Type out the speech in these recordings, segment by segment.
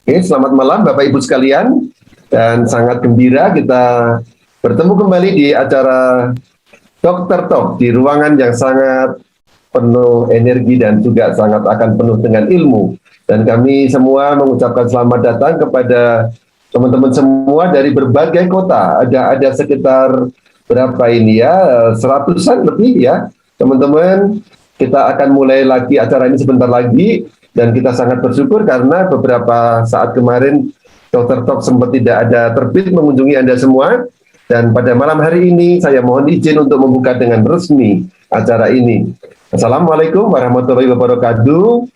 Oke, selamat malam Bapak Ibu sekalian, dan sangat gembira kita bertemu kembali di acara Dokter Talk di ruangan yang sangat penuh energi dan juga sangat akan penuh dengan ilmu. Dan kami semua mengucapkan selamat datang kepada teman-teman semua dari berbagai kota. Ada sekitar berapa ini ya, seratusan lebih ya, teman-teman. Kita akan mulai lagi acara ini sebentar lagi, dan kita sangat bersyukur karena beberapa saat kemarin Dokter Talk sempat tidak ada terbit mengunjungi Anda semua. Dan pada malam hari ini saya mohon izin untuk membuka dengan resmi acara ini. Assalamualaikum warahmatullahi wabarakatuh.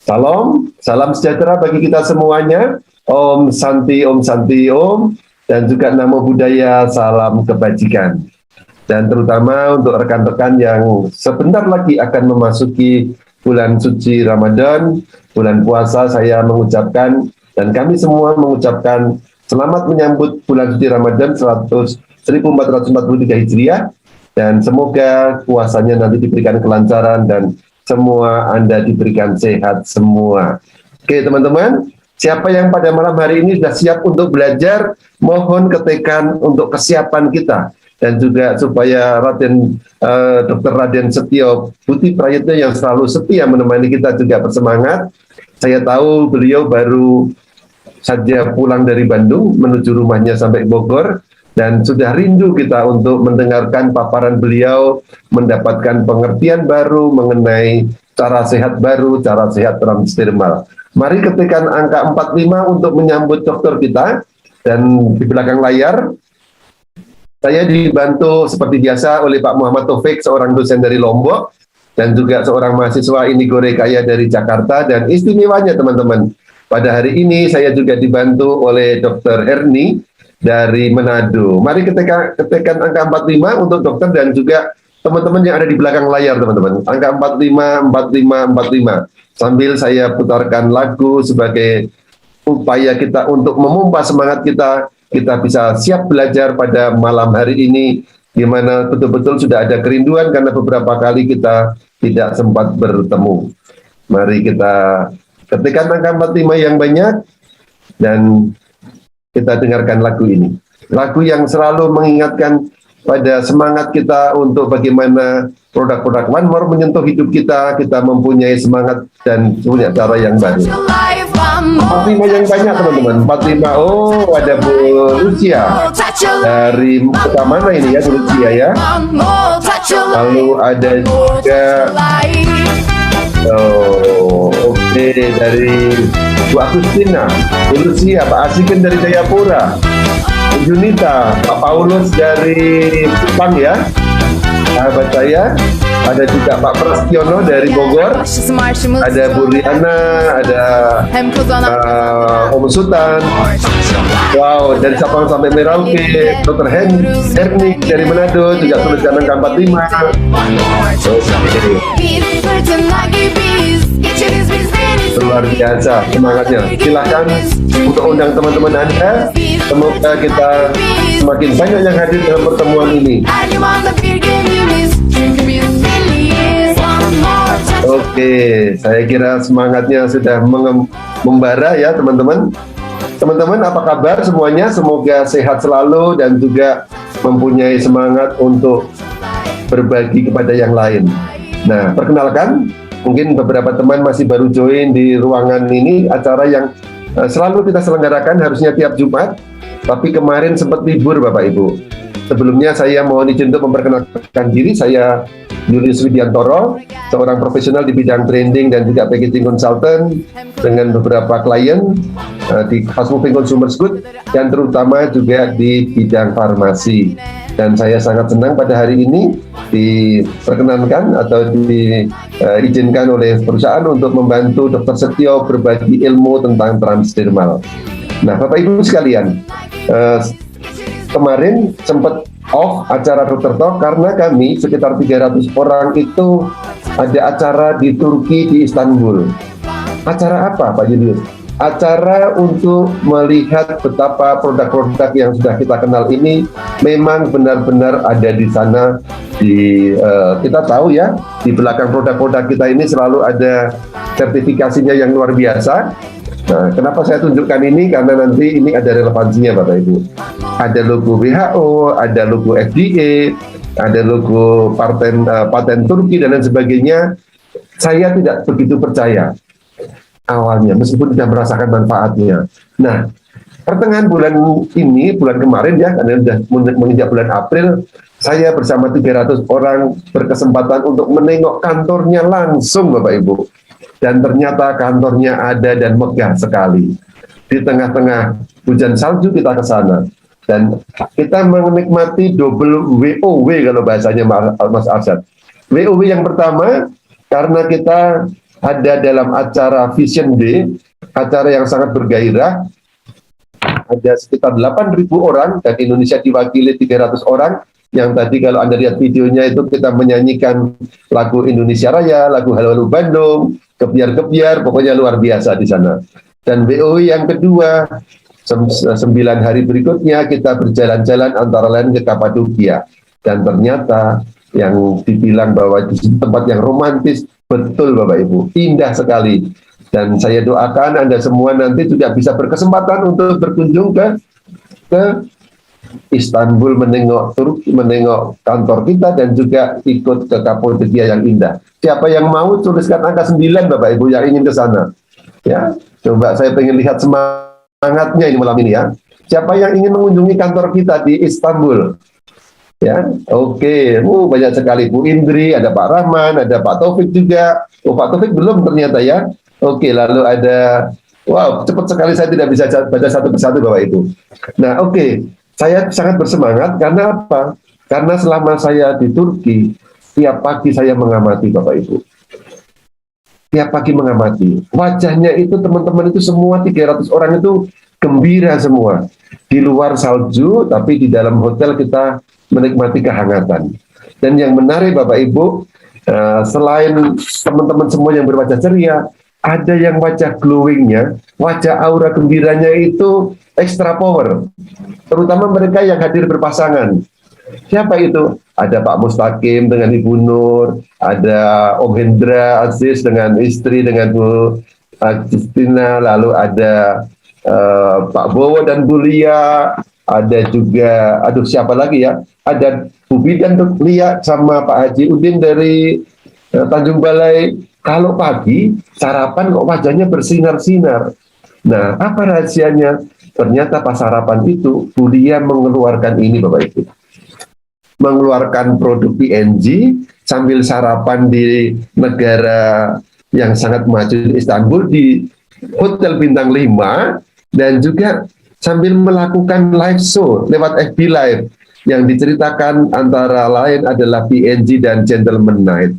Salam sejahtera bagi kita semuanya. Om Santi, Om Santi, Om. Dan juga Namo Buddhaya, salam kebajikan. Dan terutama untuk rekan-rekan yang sebentar lagi akan memasuki bulan suci Ramadan, bulan puasa, saya mengucapkan dan kami semua mengucapkan selamat menyambut bulan suci Ramadan 1443 Hijriah, dan semoga puasanya nanti diberikan kelancaran dan semua Anda diberikan sehat semua. Oke teman-teman, siapa yang pada malam hari ini sudah siap untuk belajar, mohon ketekan untuk kesiapan kita. Dan juga supaya Dr. Raden Setio Budi Prayitno yang selalu setia menemani kita juga bersemangat. Saya tahu beliau baru saja pulang dari Bandung menuju rumahnya sampai Bogor, dan sudah rindu kita untuk mendengarkan paparan beliau, mendapatkan pengertian baru mengenai cara sehat baru, cara sehat transdermal. Mari ketikkan angka 45 untuk menyambut dokter kita. Dan di belakang layar saya dibantu seperti biasa oleh Pak Muhammad Taufik, seorang dosen dari Lombok, dan juga seorang mahasiswa Inigo Rekaya dari Jakarta. Dan istimewanya teman-teman, pada hari ini saya juga dibantu oleh Dr. Erni dari Manado. Mari ketikkan angka 45 untuk dokter dan juga teman-teman yang ada di belakang layar teman-teman. Angka 45. Sambil saya putarkan lagu sebagai upaya kita untuk memompa semangat kita bisa siap belajar pada malam hari ini, di mana betul-betul sudah ada kerinduan karena beberapa kali kita tidak sempat bertemu. Mari kita ketikkan angka 45 yang banyak, dan kita dengarkan lagu ini. Lagu yang selalu mengingatkan pada semangat kita untuk bagaimana produk-produk One More menyentuh hidup kita mempunyai semangat dan punya cara yang baru. 45 yang banyak teman-teman. 45, oh ada Bu Lucia dari kota mana ini ya, Bu Lucia ya. Lalu ada juga oke, dari Bu Agustina, Bu Lucia, Pak Asikin dari Jayapura, Bu Junita, Pak Paulus dari Jepang ya, sahabat saya. Ada juga Pak Prastiono dari Bogor, ada Bu Riana, ada Om Sultan, wow, dari Sabang sampai Merauke, Dr. Herni dari Manado, juga tuliskan angka 45. Luar biasa semangatnya. Silahkan untuk undang teman-teman Anda. Semoga kita semakin banyak yang hadir dalam pertemuan ini. Oke, saya kira semangatnya sudah membara ya teman-teman. Teman-teman, apa kabar semuanya? Semoga sehat selalu dan juga mempunyai semangat untuk berbagi kepada yang lain. Nah, perkenalkan, mungkin beberapa teman masih baru join di ruangan ini, acara yang selalu kita selenggarakan harusnya tiap Jumat, tapi kemarin sempat libur Bapak Ibu. Sebelumnya saya mohon izin untuk memperkenalkan diri. Saya Julius Widiantoro, seorang profesional di bidang training dan juga packaging consultant dengan beberapa klien di fast moving consumer goods dan terutama juga di bidang farmasi. Dan saya sangat senang pada hari ini diperkenankan atau diizinkan oleh perusahaan untuk membantu Dr. Setio berbagi ilmu tentang transdermal. Nah, Bapak Ibu sekalian, kemarin sempat off acara Dokter Talk karena kami sekitar 300 orang itu ada acara di Turki, di Istanbul. Acara apa Pak Julius? Acara untuk melihat betapa produk-produk yang sudah kita kenal ini memang benar-benar ada di sana. Kita tahu ya, di belakang produk-produk kita ini selalu ada sertifikasinya yang luar biasa. Nah, kenapa saya tunjukkan ini? Karena nanti ini ada relevansinya Bapak Ibu. Ada logo WHO, ada logo FDA, ada logo paten Turki dan lain sebagainya. Saya tidak begitu percaya awalnya, meskipun tidak merasakan manfaatnya. Nah, pertengahan bulan ini, bulan kemarin ya, karena sudah menginjak bulan April, saya bersama 300 orang berkesempatan untuk menengok kantornya langsung Bapak Ibu. Dan ternyata kantornya ada dan megah sekali. Di tengah-tengah hujan salju kita ke sana. Dan kita menikmati double WOW kalau bahasanya Mas Arsyad. WOW yang pertama, karena kita ada dalam acara Vision Day, acara yang sangat bergairah, ada sekitar 8.000 orang dan Indonesia diwakili 300 orang yang tadi kalau Anda lihat videonya itu kita menyanyikan lagu Indonesia Raya, lagu Halo Halo Bandung, kebiar-kebiar, pokoknya luar biasa di sana. Dan WOI yang kedua, 9 hari berikutnya kita berjalan-jalan antara lain ke Kapadokia. Dan ternyata yang dibilang bahwa di tempat yang romantis, betul Bapak Ibu, indah sekali. Dan saya doakan Anda semua nanti juga bisa berkesempatan untuk berkunjung ke Istanbul, menengok Turki, menengok kantor kita, dan juga ikut ke Kapadokia yang indah. Siapa yang mau tuliskan angka 9 Bapak Ibu yang ingin ke sana. Ya, coba saya pengen lihat semangatnya ini malam ini ya. Siapa yang ingin mengunjungi kantor kita di Istanbul? Ya, oke. Banyak sekali Bu Indri, ada Pak Rahman, ada Pak Taufik juga. Oh, Pak Taufik belum ternyata ya. Oke, lalu ada, wow, cepat sekali saya tidak bisa baca satu persatu Bapak Ibu. Nah, oke. Saya sangat bersemangat karena apa? Karena selama saya di Turki, tiap pagi saya mengamati Bapak Ibu. Tiap pagi mengamati. Wajahnya itu teman-teman itu semua 300 orang itu gembira semua. Di luar salju, tapi di dalam hotel kita menikmati kehangatan. Dan yang menarik Bapak Ibu, selain teman-teman semua yang berwajah ceria, ada yang wajah glowingnya, wajah aura gembiranya itu extra power. Terutama mereka yang hadir berpasangan. Siapa itu? Ada Pak Mustaqim dengan Ibu Nur, ada Om Hendra Aziz dengan istri, dengan Bu Justina, lalu ada Pak Bowo dan Bu Lia, ada juga, aduh siapa lagi ya? Ada Bu Bidan Lia sama Pak Haji Udin dari Tanjung Balai. Kalau pagi, sarapan kok wajahnya bersinar-sinar. Nah, apa rahasianya? Ternyata pas sarapan itu, Bu Lia mengeluarkan ini Bapak Ibu. Mengeluarkan produk PNG sambil sarapan di negara yang sangat maju di Istanbul, di Hotel Bintang 5, dan juga sambil melakukan live show lewat FB Live yang diceritakan antara lain adalah PNG dan Gentleman Night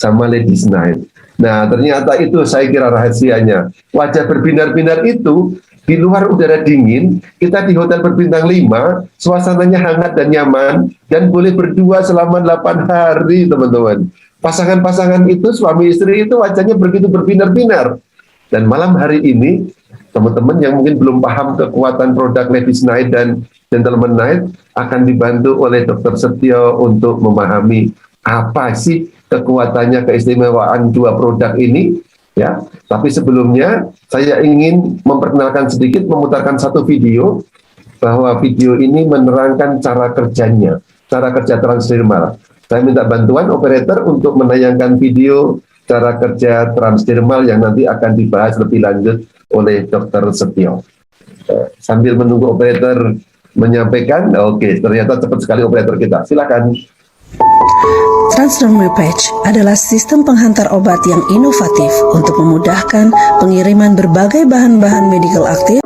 sama Ladies Night. Nah, ternyata itu saya kira rahasianya. Wajah berbinar-binar itu di luar udara dingin, kita di hotel berbintang 5, suasananya hangat dan nyaman, dan boleh berdua selama 8 hari, teman-teman. Pasangan-pasangan itu, suami istri itu wajahnya begitu berbinar-binar. Dan malam hari ini, teman-teman yang mungkin belum paham kekuatan produk Ladies Night dan Gentleman Night, akan dibantu oleh Dr. Setio untuk memahami apa sih kekuatannya, keistimewaan dua produk ini. Ya, tapi sebelumnya saya ingin memperkenalkan sedikit, memutarkan satu video, bahwa video ini menerangkan cara kerjanya, cara kerja transdermal. Saya minta bantuan operator untuk menayangkan video cara kerja transdermal yang nanti akan dibahas lebih lanjut oleh Dr. Setio. Sambil menunggu operator menyampaikan, oke, ternyata cepat sekali operator kita. Silakan. Transdermal Patch adalah sistem penghantar obat yang inovatif untuk memudahkan pengiriman berbagai bahan-bahan medikal aktif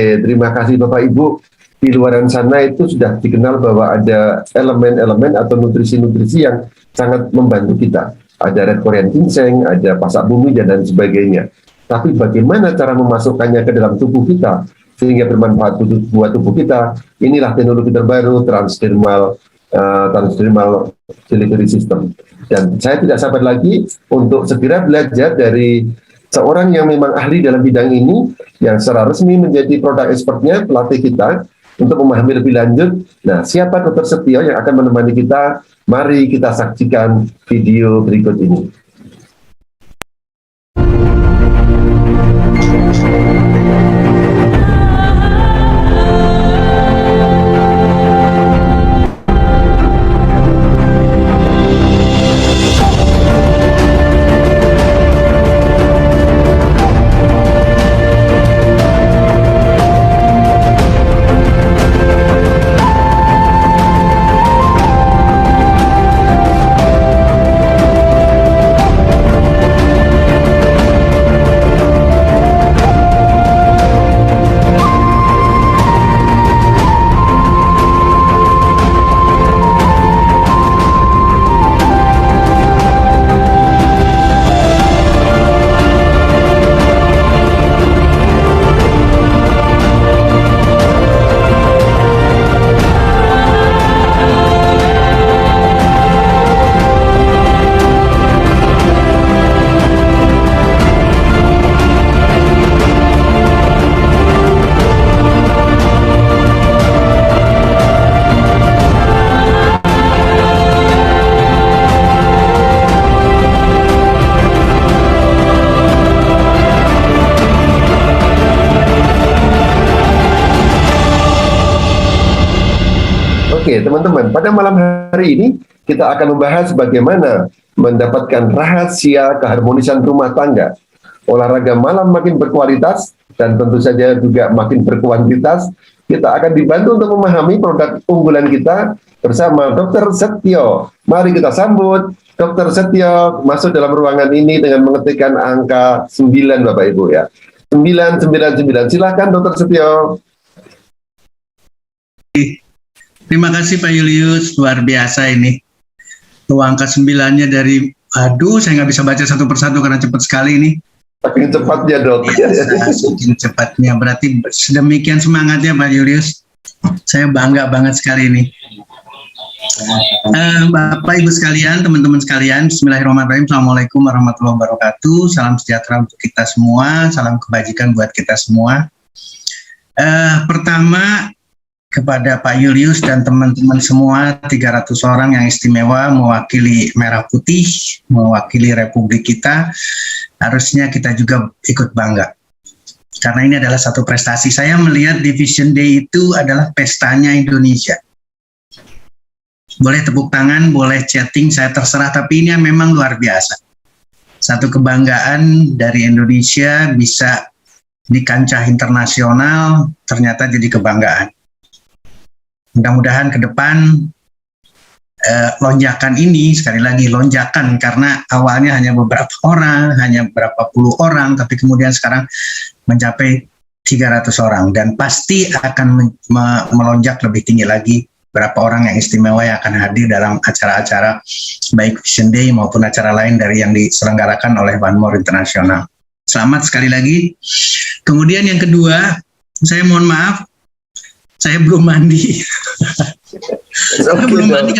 Oke, terima kasih Bapak Ibu. Di luaran sana itu sudah dikenal bahwa ada elemen-elemen atau nutrisi-nutrisi yang sangat membantu kita. Ada red Korean ginseng, ada pasak bumi, dan lain sebagainya. Tapi bagaimana cara memasukkannya ke dalam tubuh kita sehingga bermanfaat buat tubuh kita? Inilah teknologi terbaru transdermal delivery system. Dan saya tidak sabar lagi untuk segera belajar dari seorang yang memang ahli dalam bidang ini, yang secara resmi menjadi produk expertnya, pelatih kita, untuk memahami lebih lanjut. Nah, siapa Dr. Setio yang akan menemani kita? Mari kita saksikan video berikut ini. Oke, teman-teman, pada malam hari ini kita akan membahas bagaimana mendapatkan rahasia keharmonisan rumah tangga. Olahraga malam makin berkualitas dan tentu saja juga makin berkuantitas. Kita akan dibantu untuk memahami produk unggulan kita bersama Dr. Setio. Mari kita sambut Dr. Setio masuk dalam ruangan ini dengan mengetikkan angka 9, Bapak Ibu ya. 999. Silakan Dr. Setio. Terima kasih Pak Julius, luar biasa ini. Angka 9-nya dari, saya nggak bisa baca satu persatu karena cepat sekali ini. Saking cepatnya dok. Saking cepatnya, berarti sedemikian semangatnya Pak Julius. Saya bangga banget sekali ini. Bapak Ibu sekalian, teman-teman sekalian, Bismillahirrahmanirrahim. Assalamualaikum warahmatullahi wabarakatuh. Salam sejahtera untuk kita semua, salam kebajikan buat kita semua. Pertama, kepada Pak Julius dan teman-teman semua, 300 orang yang istimewa mewakili Merah Putih, mewakili Republik kita, harusnya kita juga ikut bangga. Karena ini adalah satu prestasi. Saya melihat Division Day itu adalah pestanya Indonesia. Boleh tepuk tangan, boleh chatting, saya terserah, tapi ini memang luar biasa. Satu kebanggaan dari Indonesia bisa di kancah internasional, ternyata jadi kebanggaan. Mudah-mudahan ke depan lonjakan ini, sekali lagi lonjakan, karena awalnya hanya beberapa orang, hanya beberapa puluh orang, tapi kemudian sekarang mencapai 300 orang, dan pasti akan melonjak lebih tinggi lagi berapa orang yang istimewa yang akan hadir dalam acara-acara baik Vision Day maupun acara lain dari yang diselenggarakan oleh One More International. Selamat sekali lagi. Kemudian yang kedua, saya mohon maaf, saya belum mandi. Saya belum mandi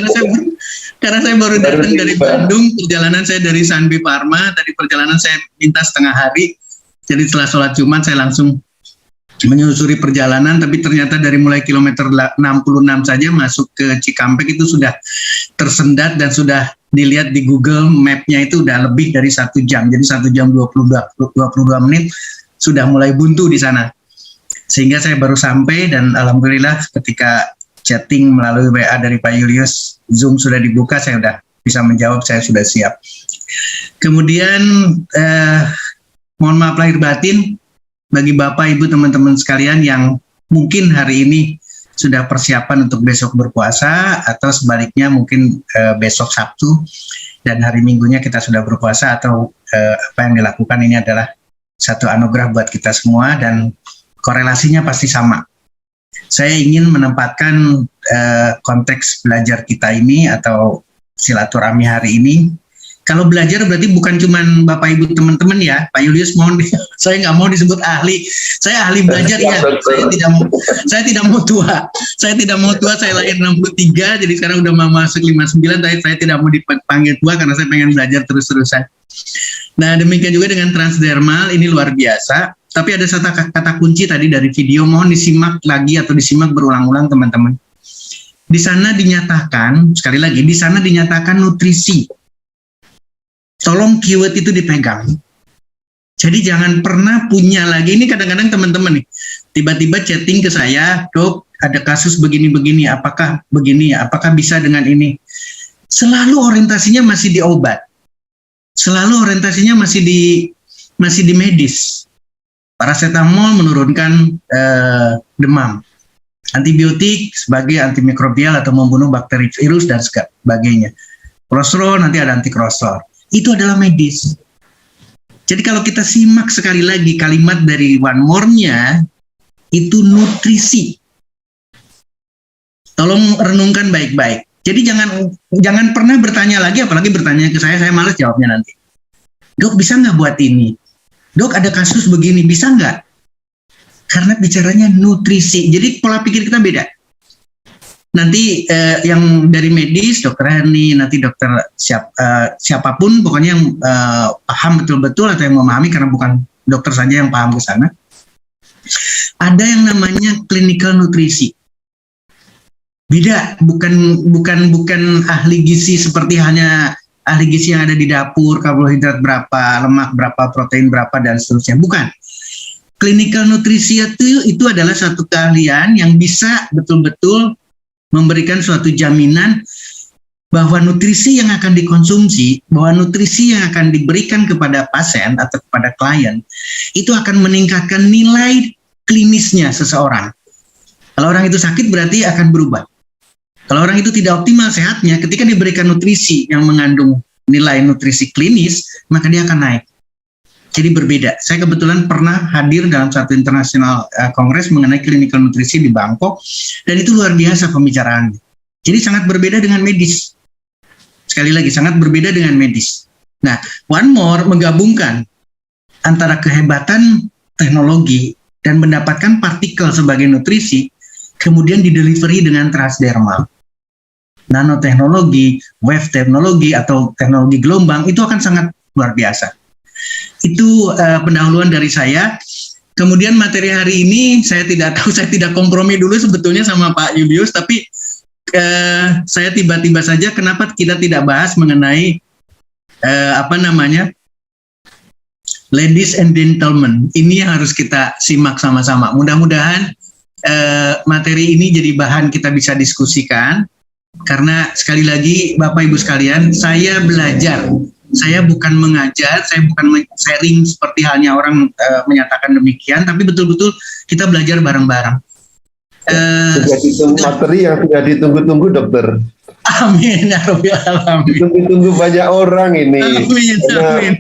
karena saya baru datang dari Bandung. Perjalanan saya dari Sanbi Pharma. Tadi perjalanan saya minta setengah hari. Jadi setelah sholat Jumat saya langsung menyusuri perjalanan. Tapi ternyata dari mulai kilometer 66 saja masuk ke Cikampek itu sudah tersendat dan sudah dilihat di Google Map-nya itu udah lebih dari 1 jam. Jadi 1 jam 22 menit sudah mulai buntu di sana. Sehingga saya baru sampai, dan alhamdulillah ketika chatting melalui WA dari Pak Julius, Zoom sudah dibuka, saya sudah bisa menjawab, saya sudah siap. Kemudian mohon maaf lahir batin bagi Bapak Ibu teman-teman sekalian yang mungkin hari ini sudah persiapan untuk besok berpuasa, atau sebaliknya mungkin besok Sabtu dan hari Minggunya kita sudah berpuasa, atau apa yang dilakukan ini adalah satu anugerah buat kita semua. Dan korelasinya pasti sama. Saya ingin menempatkan konteks belajar kita ini atau silaturahmi hari ini. Kalau belajar berarti bukan cuma Bapak Ibu teman-teman ya, Pak Julius mohon saya nggak mau disebut ahli. Saya ahli belajar ya. Saya tidak mau tua. Saya tidak mau tua. Saya lahir 63, jadi sekarang udah mau masuk 59. Tapi saya tidak mau dipanggil tua karena saya pengen belajar terus-terusan. Nah demikian juga dengan transdermal, ini luar biasa. Tapi ada satu kata kunci tadi dari video, mohon disimak lagi atau disimak berulang-ulang teman-teman. Di sana dinyatakan, sekali lagi, di sana dinyatakan nutrisi. Tolong keyword itu dipegang. Jadi jangan pernah punya lagi, ini kadang-kadang teman-teman nih, tiba-tiba chatting ke saya, Dok, ada kasus begini-begini, apakah begini, apakah bisa dengan ini? Selalu orientasinya masih di obat. Selalu orientasinya masih di medis. Paracetamol menurunkan demam. Antibiotik sebagai antimikrobial atau membunuh bakteri, virus, dan sebagainya. Kolesterol nanti ada antikolesterol. Itu adalah medis. Jadi kalau kita simak sekali lagi kalimat dari one more-nya, itu nutrisi. Tolong renungkan baik-baik. Jadi jangan pernah bertanya lagi, apalagi bertanya ke saya malas jawabnya nanti. Dok, bisa nggak buat ini? Dok, ada kasus begini, bisa nggak? Karena bicaranya nutrisi. Jadi pola pikir kita beda. Nanti yang dari medis, dokter Hani, nanti dokter siapapun, pokoknya yang paham betul-betul atau yang memahami, karena bukan dokter saja yang paham ke sana. Ada yang namanya clinical nutrisi. Beda, bukan ahli gizi seperti hanya ahli gizi yang ada di dapur, karbohidrat berapa, lemak berapa, protein berapa, dan seterusnya. Bukan. Clinical nutrisi itu adalah suatu keahlian yang bisa betul-betul memberikan suatu jaminan bahwa nutrisi yang akan dikonsumsi, bahwa nutrisi yang akan diberikan kepada pasien atau kepada klien, itu akan meningkatkan nilai klinisnya seseorang. Kalau orang itu sakit berarti akan berubah. Kalau orang itu tidak optimal sehatnya, ketika diberikan nutrisi yang mengandung nilai nutrisi klinis, maka dia akan naik. Jadi berbeda. Saya kebetulan pernah hadir dalam satu internasional kongres mengenai clinical nutrisi di Bangkok, dan itu luar biasa pembicaraannya. Jadi sangat berbeda dengan medis. Sekali lagi, sangat berbeda dengan medis. Nah, one more menggabungkan antara kehebatan teknologi dan mendapatkan partikel sebagai nutrisi, kemudian didelivery dengan transdermal. Nanoteknologi, wave teknologi, atau teknologi gelombang, itu akan sangat luar biasa. Itu pendahuluan dari saya. Kemudian materi hari ini saya tidak tahu, saya tidak kompromi dulu sebetulnya sama Pak Julius, tapi saya tiba-tiba saja kenapa kita tidak bahas mengenai ladies and gentlemen. Ini yang harus kita simak sama-sama. Mudah-mudahan materi ini jadi bahan kita bisa diskusikan, karena sekali lagi Bapak Ibu sekalian, saya belajar. Saya bukan mengajar, saya bukan sharing seperti halnya orang menyatakan demikian, tapi betul-betul kita belajar bareng-bareng. Materi yang sudah ditunggu-tunggu, dokter. Amin, ya Rabbil Alamin. Ditunggu-tunggu banyak orang ini. Amin, amin.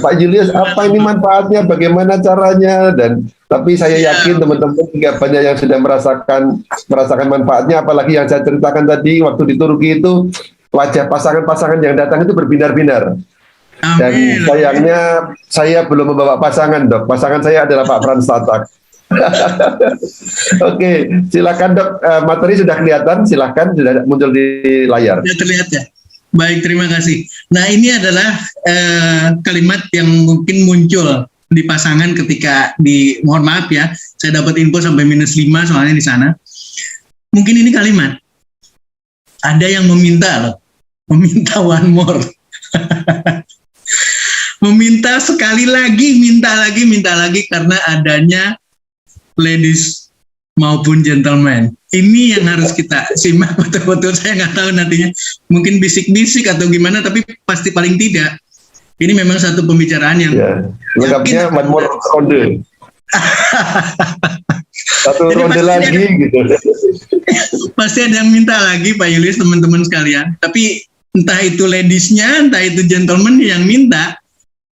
Pak Julius, apa ini manfaatnya, bagaimana caranya, dan tapi saya yakin teman-teman juga banyak yang sudah merasakan manfaatnya, apalagi yang saya ceritakan tadi waktu di Turki itu. Wajah pasangan-pasangan yang datang itu berbinar-binar. Dan sayangnya saya belum membawa pasangan, Dok. Pasangan saya adalah Pak Frans Tatak. Oke, silakan Dok. Materi sudah kelihatan, silakan, sudah muncul di layar. Sudah terlihat ya. Baik, terima kasih. Nah, ini adalah kalimat yang mungkin muncul di pasangan ketika mohon maaf ya, saya dapat info sampai -5 soalnya di sana. Mungkin ini kalimat. Ada yang meminta one more. Meminta sekali lagi, minta lagi karena adanya ladies maupun gentlemen. Ini yang harus kita simak betul-betul. Saya nggak tahu nantinya, mungkin bisik-bisik atau gimana, tapi pasti paling tidak ini memang satu pembicaraan yang lengkapnya one more ronde. Satu ronde lagi gitu. Pasti ada yang minta lagi Pak Julius, teman-teman sekalian. Tapi entah itu ladiesnya, entah itu gentleman yang minta,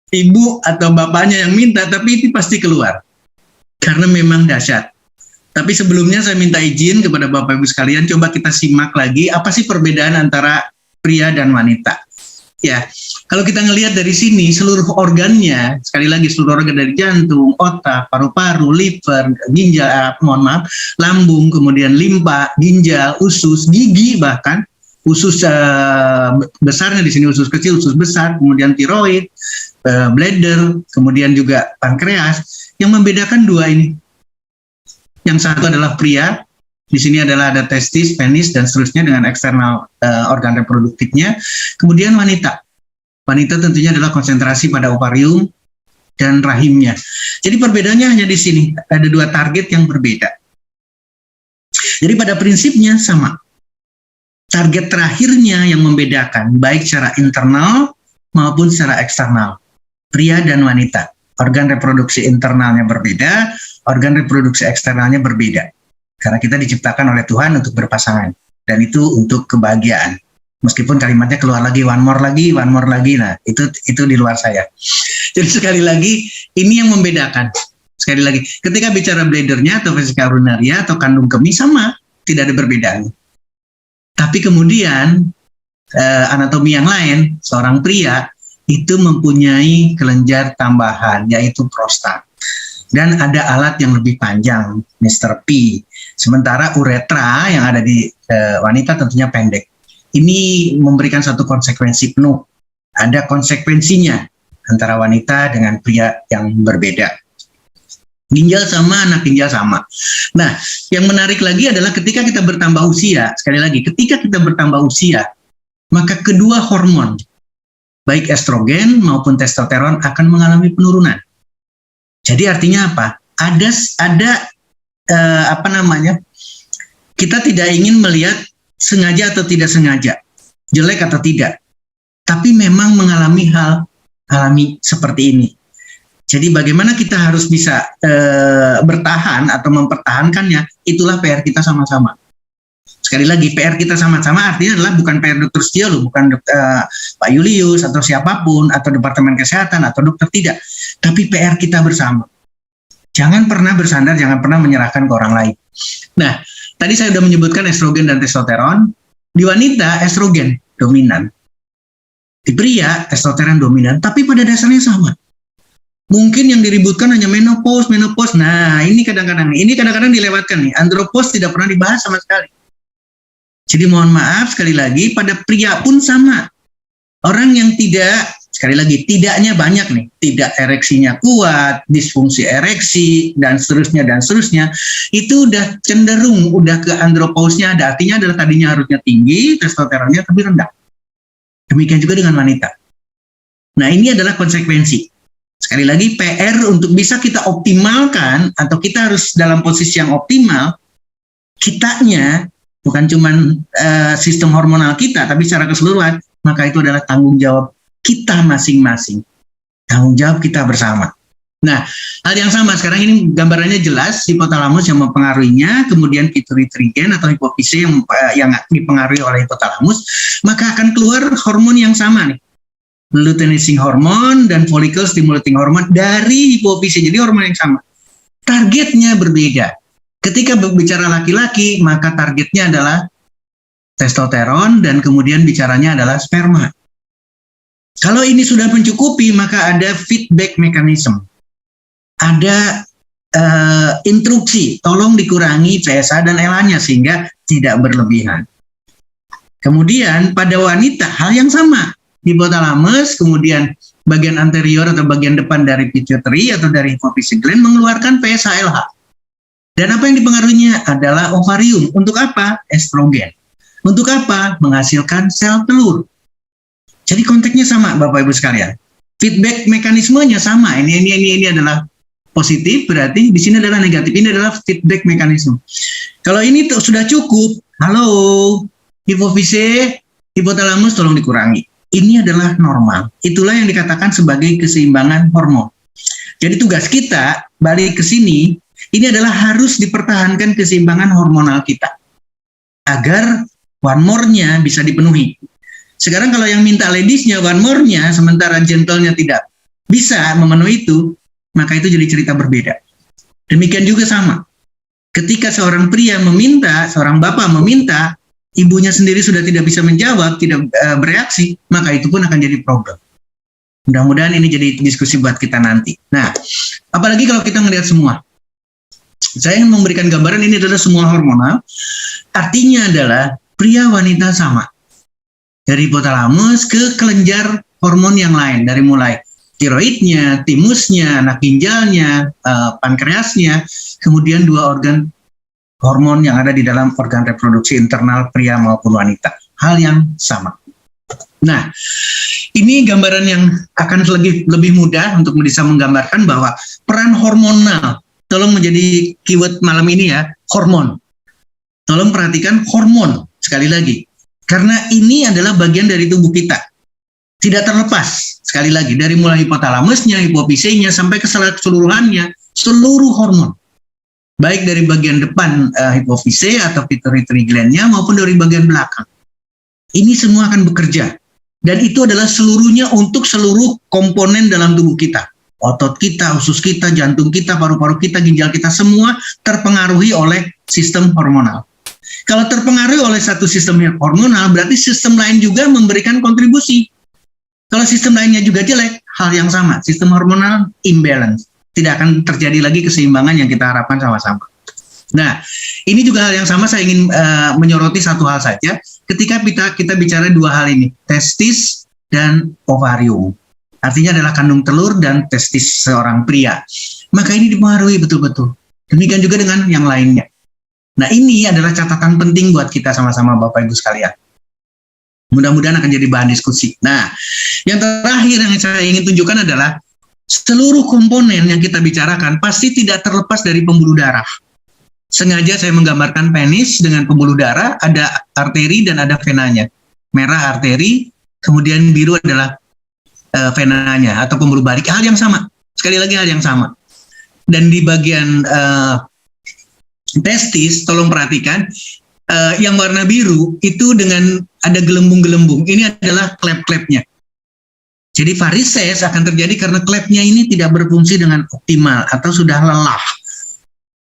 ibu atau bapaknya yang minta, tapi itu pasti keluar. karena memang dahsyat. Tapi sebelumnya saya minta izin kepada Bapak Ibu sekalian, coba kita simak lagi apa sih perbedaan antara pria dan wanita. Ya, kalau kita ngelihat dari sini seluruh organnya, sekali lagi seluruh organ dari jantung, otak, paru-paru, liver, ginjal, lambung, kemudian limpa, ginjal, usus, gigi, bahkan usus besarnya di sini, usus kecil, usus besar, kemudian tiroid, bladder, kemudian juga pankreas. Yang membedakan dua ini, yang satu adalah pria, di sini adalah ada testis, penis, dan seterusnya dengan eksternal organ reproduktifnya. Kemudian wanita. Wanita tentunya adalah konsentrasi pada ovarium dan rahimnya. Jadi perbedaannya hanya di sini. Ada dua target yang berbeda. Jadi pada prinsipnya sama. Target terakhirnya yang membedakan, baik secara internal maupun secara eksternal. Pria dan wanita. Organ reproduksi internalnya berbeda, organ reproduksi eksternalnya berbeda. Karena kita diciptakan oleh Tuhan untuk berpasangan. Dan itu untuk kebahagiaan. Meskipun kalimatnya keluar lagi, one more lagi. Nah, itu di luar saya. Jadi sekali lagi, ini yang membedakan. Sekali lagi, ketika bicara bladdernya atau vesika urinaria atau kandung kemih sama, tidak ada perbedaan. Tapi kemudian, anatomi yang lain, seorang pria, itu mempunyai kelenjar tambahan, yaitu prostat. Dan ada alat yang lebih panjang, Mr. P. Sementara uretra yang ada di wanita tentunya pendek. Ini memberikan satu konsekuensi penuh. Ada konsekuensinya antara wanita dengan pria yang berbeda. Ginjal sama, anak ginjal sama. Nah, yang menarik lagi adalah ketika kita bertambah usia, sekali lagi, ketika kita bertambah usia, maka kedua hormon, baik estrogen maupun testosteron akan mengalami penurunan. Jadi artinya apa? Kita tidak ingin melihat sengaja atau tidak sengaja, jelek atau tidak, tapi memang mengalami hal alami seperti ini. Jadi bagaimana kita harus bisa bertahan atau mempertahankannya, itulah PR kita sama-sama. Sekali lagi, PR kita sama-sama artinya adalah bukan PR Dr. Setiolo, bukan Pak Julius atau siapapun, atau Departemen Kesehatan atau dokter, tidak. Tapi PR kita bersama. Jangan pernah bersandar, jangan pernah menyerahkan ke orang lain. Nah, tadi saya sudah menyebutkan estrogen dan testosteron. Di wanita, estrogen dominan. Di pria, testosteron dominan, tapi pada dasarnya sama. Mungkin yang diributkan hanya menopause. Nah, ini kadang-kadang dilewatkan nih. Andropause tidak pernah dibahas sama sekali. Jadi mohon maaf, sekali lagi, pada pria pun sama. Orang yang tidak, sekali lagi, tidaknya banyak nih. Tidak ereksinya kuat, disfungsi ereksi, dan seterusnya, itu udah cenderung, udah ke andropause-nya ada. Artinya adalah tadinya harusnya tinggi, testosteronnya tapi rendah. Demikian juga dengan wanita. Nah, ini adalah konsekuensi. Sekali lagi, PR untuk bisa kita optimalkan, atau kita harus dalam posisi yang optimal, kitanya, bukan cuma sistem hormonal kita, tapi secara keseluruhan, maka itu adalah tanggung jawab kita masing-masing. Tanggung jawab kita bersama. Nah, hal yang sama, sekarang ini gambarannya jelas, hipotalamus yang mempengaruhinya, kemudian pituitary gland atau hipofise yang dipengaruhi oleh hipotalamus, maka akan keluar hormon yang sama nih. Luteinizing hormone dan follicle stimulating hormone dari hipofise, jadi hormon yang sama. Targetnya berbeda. Ketika bicara laki-laki, maka targetnya adalah testosteron dan kemudian bicaranya adalah sperma. Kalau ini sudah mencukupi, maka ada feedback mechanism. Ada instruksi, tolong dikurangi PSA dan LH-nya sehingga tidak berlebihan. Kemudian pada wanita, hal yang sama. Hipotalamus, kemudian bagian anterior atau bagian depan dari pituitary atau dari hipofise gland mengeluarkan PSA LH. Dan apa yang dipengaruhinya adalah ovarium. Untuk apa? Estrogen. Untuk apa? Menghasilkan sel telur. Jadi konteksnya sama, Bapak Ibu sekalian. Feedback mekanismenya sama. Ini adalah positif, berarti di sini adalah negatif. Ini adalah feedback mekanisme. Kalau ini sudah cukup, halo, hipofise, hipotalamus tolong dikurangi. Ini adalah normal. Itulah yang dikatakan sebagai keseimbangan hormon. Jadi tugas kita balik ke sini, ini adalah harus dipertahankan keseimbangan hormonal kita agar one more-nya bisa dipenuhi. Sekarang kalau yang minta ladies-nya one more-nya, sementara gentle-nya tidak bisa memenuhi itu, maka itu jadi cerita berbeda. Demikian juga sama. Ketika seorang pria meminta, seorang bapak meminta, ibunya sendiri sudah tidak bisa menjawab, tidak bereaksi, maka itu pun akan jadi problem. Mudah-mudahan ini jadi diskusi buat kita nanti. Nah, apalagi kalau kita melihat semua. Saya ingin memberikan gambaran ini adalah semua hormonal. Artinya adalah pria wanita sama. Dari hipotalamus ke kelenjar hormon yang lain. Dari mulai tiroidnya, timusnya, anak ginjalnya, pankreasnya, kemudian 2 organ hormon yang ada di dalam organ reproduksi internal pria maupun wanita. Hal yang sama. Nah, ini gambaran yang akan lebih mudah untuk bisa menggambarkan bahwa peran hormonal, tolong menjadi keyword malam ini ya, hormon. Tolong perhatikan hormon, sekali lagi. Karena ini adalah bagian dari tubuh kita. Tidak terlepas, sekali lagi, dari mulai hipotalamusnya, hipofisenya, sampai keseluruhannya, seluruh hormon. Baik dari bagian depan hipofise atau pituitary gland-nya maupun dari bagian belakang. Ini semua akan bekerja. Dan itu adalah seluruhnya untuk seluruh komponen dalam tubuh kita. Otot kita, usus kita, jantung kita, paru-paru kita, ginjal kita, semua terpengaruhi oleh sistem hormonal. Kalau terpengaruhi oleh satu sistem hormonal, berarti sistem lain juga memberikan kontribusi. Kalau sistem lainnya juga jelek, hal yang sama. Sistem hormonal imbalance. Tidak akan terjadi lagi keseimbangan yang kita harapkan sama-sama. Nah, ini juga hal yang sama saya ingin menyoroti satu hal saja. Ketika kita bicara 2 hal ini, testis dan ovarium. Artinya adalah kandung telur dan testis seorang pria. Maka ini dipengaruhi betul-betul. Demikian juga dengan yang lainnya. Nah, ini adalah catatan penting buat kita sama-sama Bapak Ibu sekalian. Mudah-mudahan akan jadi bahan diskusi. Nah, yang terakhir yang saya ingin tunjukkan adalah seluruh komponen yang kita bicarakan pasti tidak terlepas dari pembuluh darah. Sengaja saya menggambarkan penis dengan pembuluh darah, ada arteri dan ada venanya. Merah arteri, kemudian biru adalah venanya atau pembuluh balik. Hal yang sama. Sekali lagi hal yang sama. Dan di bagian testis, tolong perhatikan, yang warna biru itu dengan ada gelembung-gelembung. Ini adalah klep-klepnya. Jadi varises akan terjadi karena klepnya ini tidak berfungsi dengan optimal atau sudah lelah.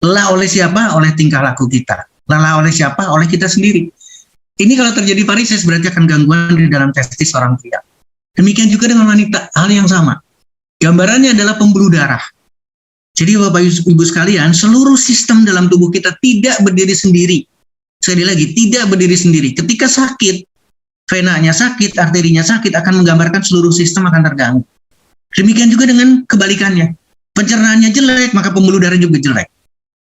Lelah oleh siapa? Oleh tingkah laku kita. Lelah oleh siapa? Oleh kita sendiri. Ini kalau terjadi varises berarti akan gangguan di dalam testis seorang pria. Demikian juga dengan wanita, hal yang sama. Gambarannya adalah pembuluh darah. Jadi Bapak Ibu sekalian, seluruh sistem dalam tubuh kita tidak berdiri sendiri. Sekali lagi, tidak berdiri sendiri. Ketika sakit, venanya sakit, arterinya sakit, akan menggambarkan seluruh sistem akan terganggu. Demikian juga dengan kebalikannya. Pencernaannya jelek, maka pembuluh darah juga jelek.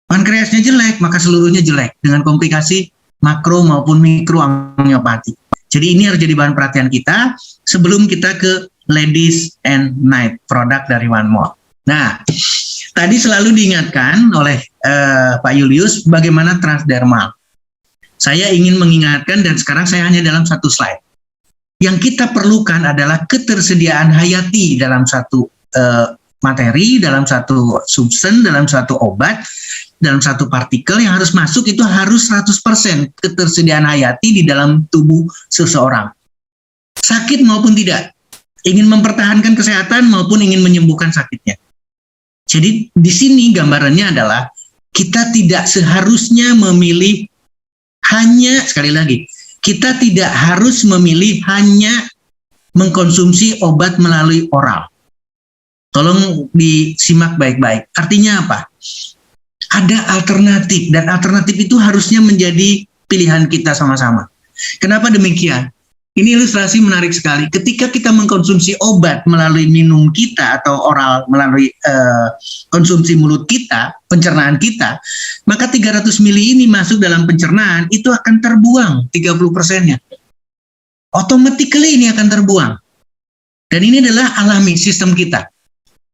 Pankreasnya jelek, maka seluruhnya jelek. Dengan komplikasi makro maupun mikro angiopati. Jadi ini harus jadi bahan perhatian kita sebelum kita ke Ladies and Night, produk dari One More. Nah, tadi selalu diingatkan oleh Pak Julius bagaimana transdermal. Saya ingin mengingatkan dan sekarang saya hanya dalam satu slide. Yang kita perlukan adalah ketersediaan hayati dalam satu materi, dalam satu substance, dalam satu obat, dalam satu partikel yang harus masuk itu harus 100% ketersediaan hayati di dalam tubuh seseorang. Sakit maupun tidak, ingin mempertahankan kesehatan maupun ingin menyembuhkan sakitnya. Jadi di sini gambarannya adalah kita tidak seharusnya memilih hanya, sekali lagi, kita tidak harus memilih hanya mengkonsumsi obat melalui oral. Tolong disimak baik-baik. Artinya apa? Ada alternatif, dan alternatif itu harusnya menjadi pilihan kita sama-sama. Kenapa demikian? Ini ilustrasi menarik sekali. Ketika kita mengkonsumsi obat melalui minum kita atau oral melalui konsumsi mulut kita, pencernaan kita, maka 300 mili ini masuk dalam pencernaan, itu akan terbuang 30%-nya. Automatically ini akan terbuang. Dan ini adalah alami sistem kita.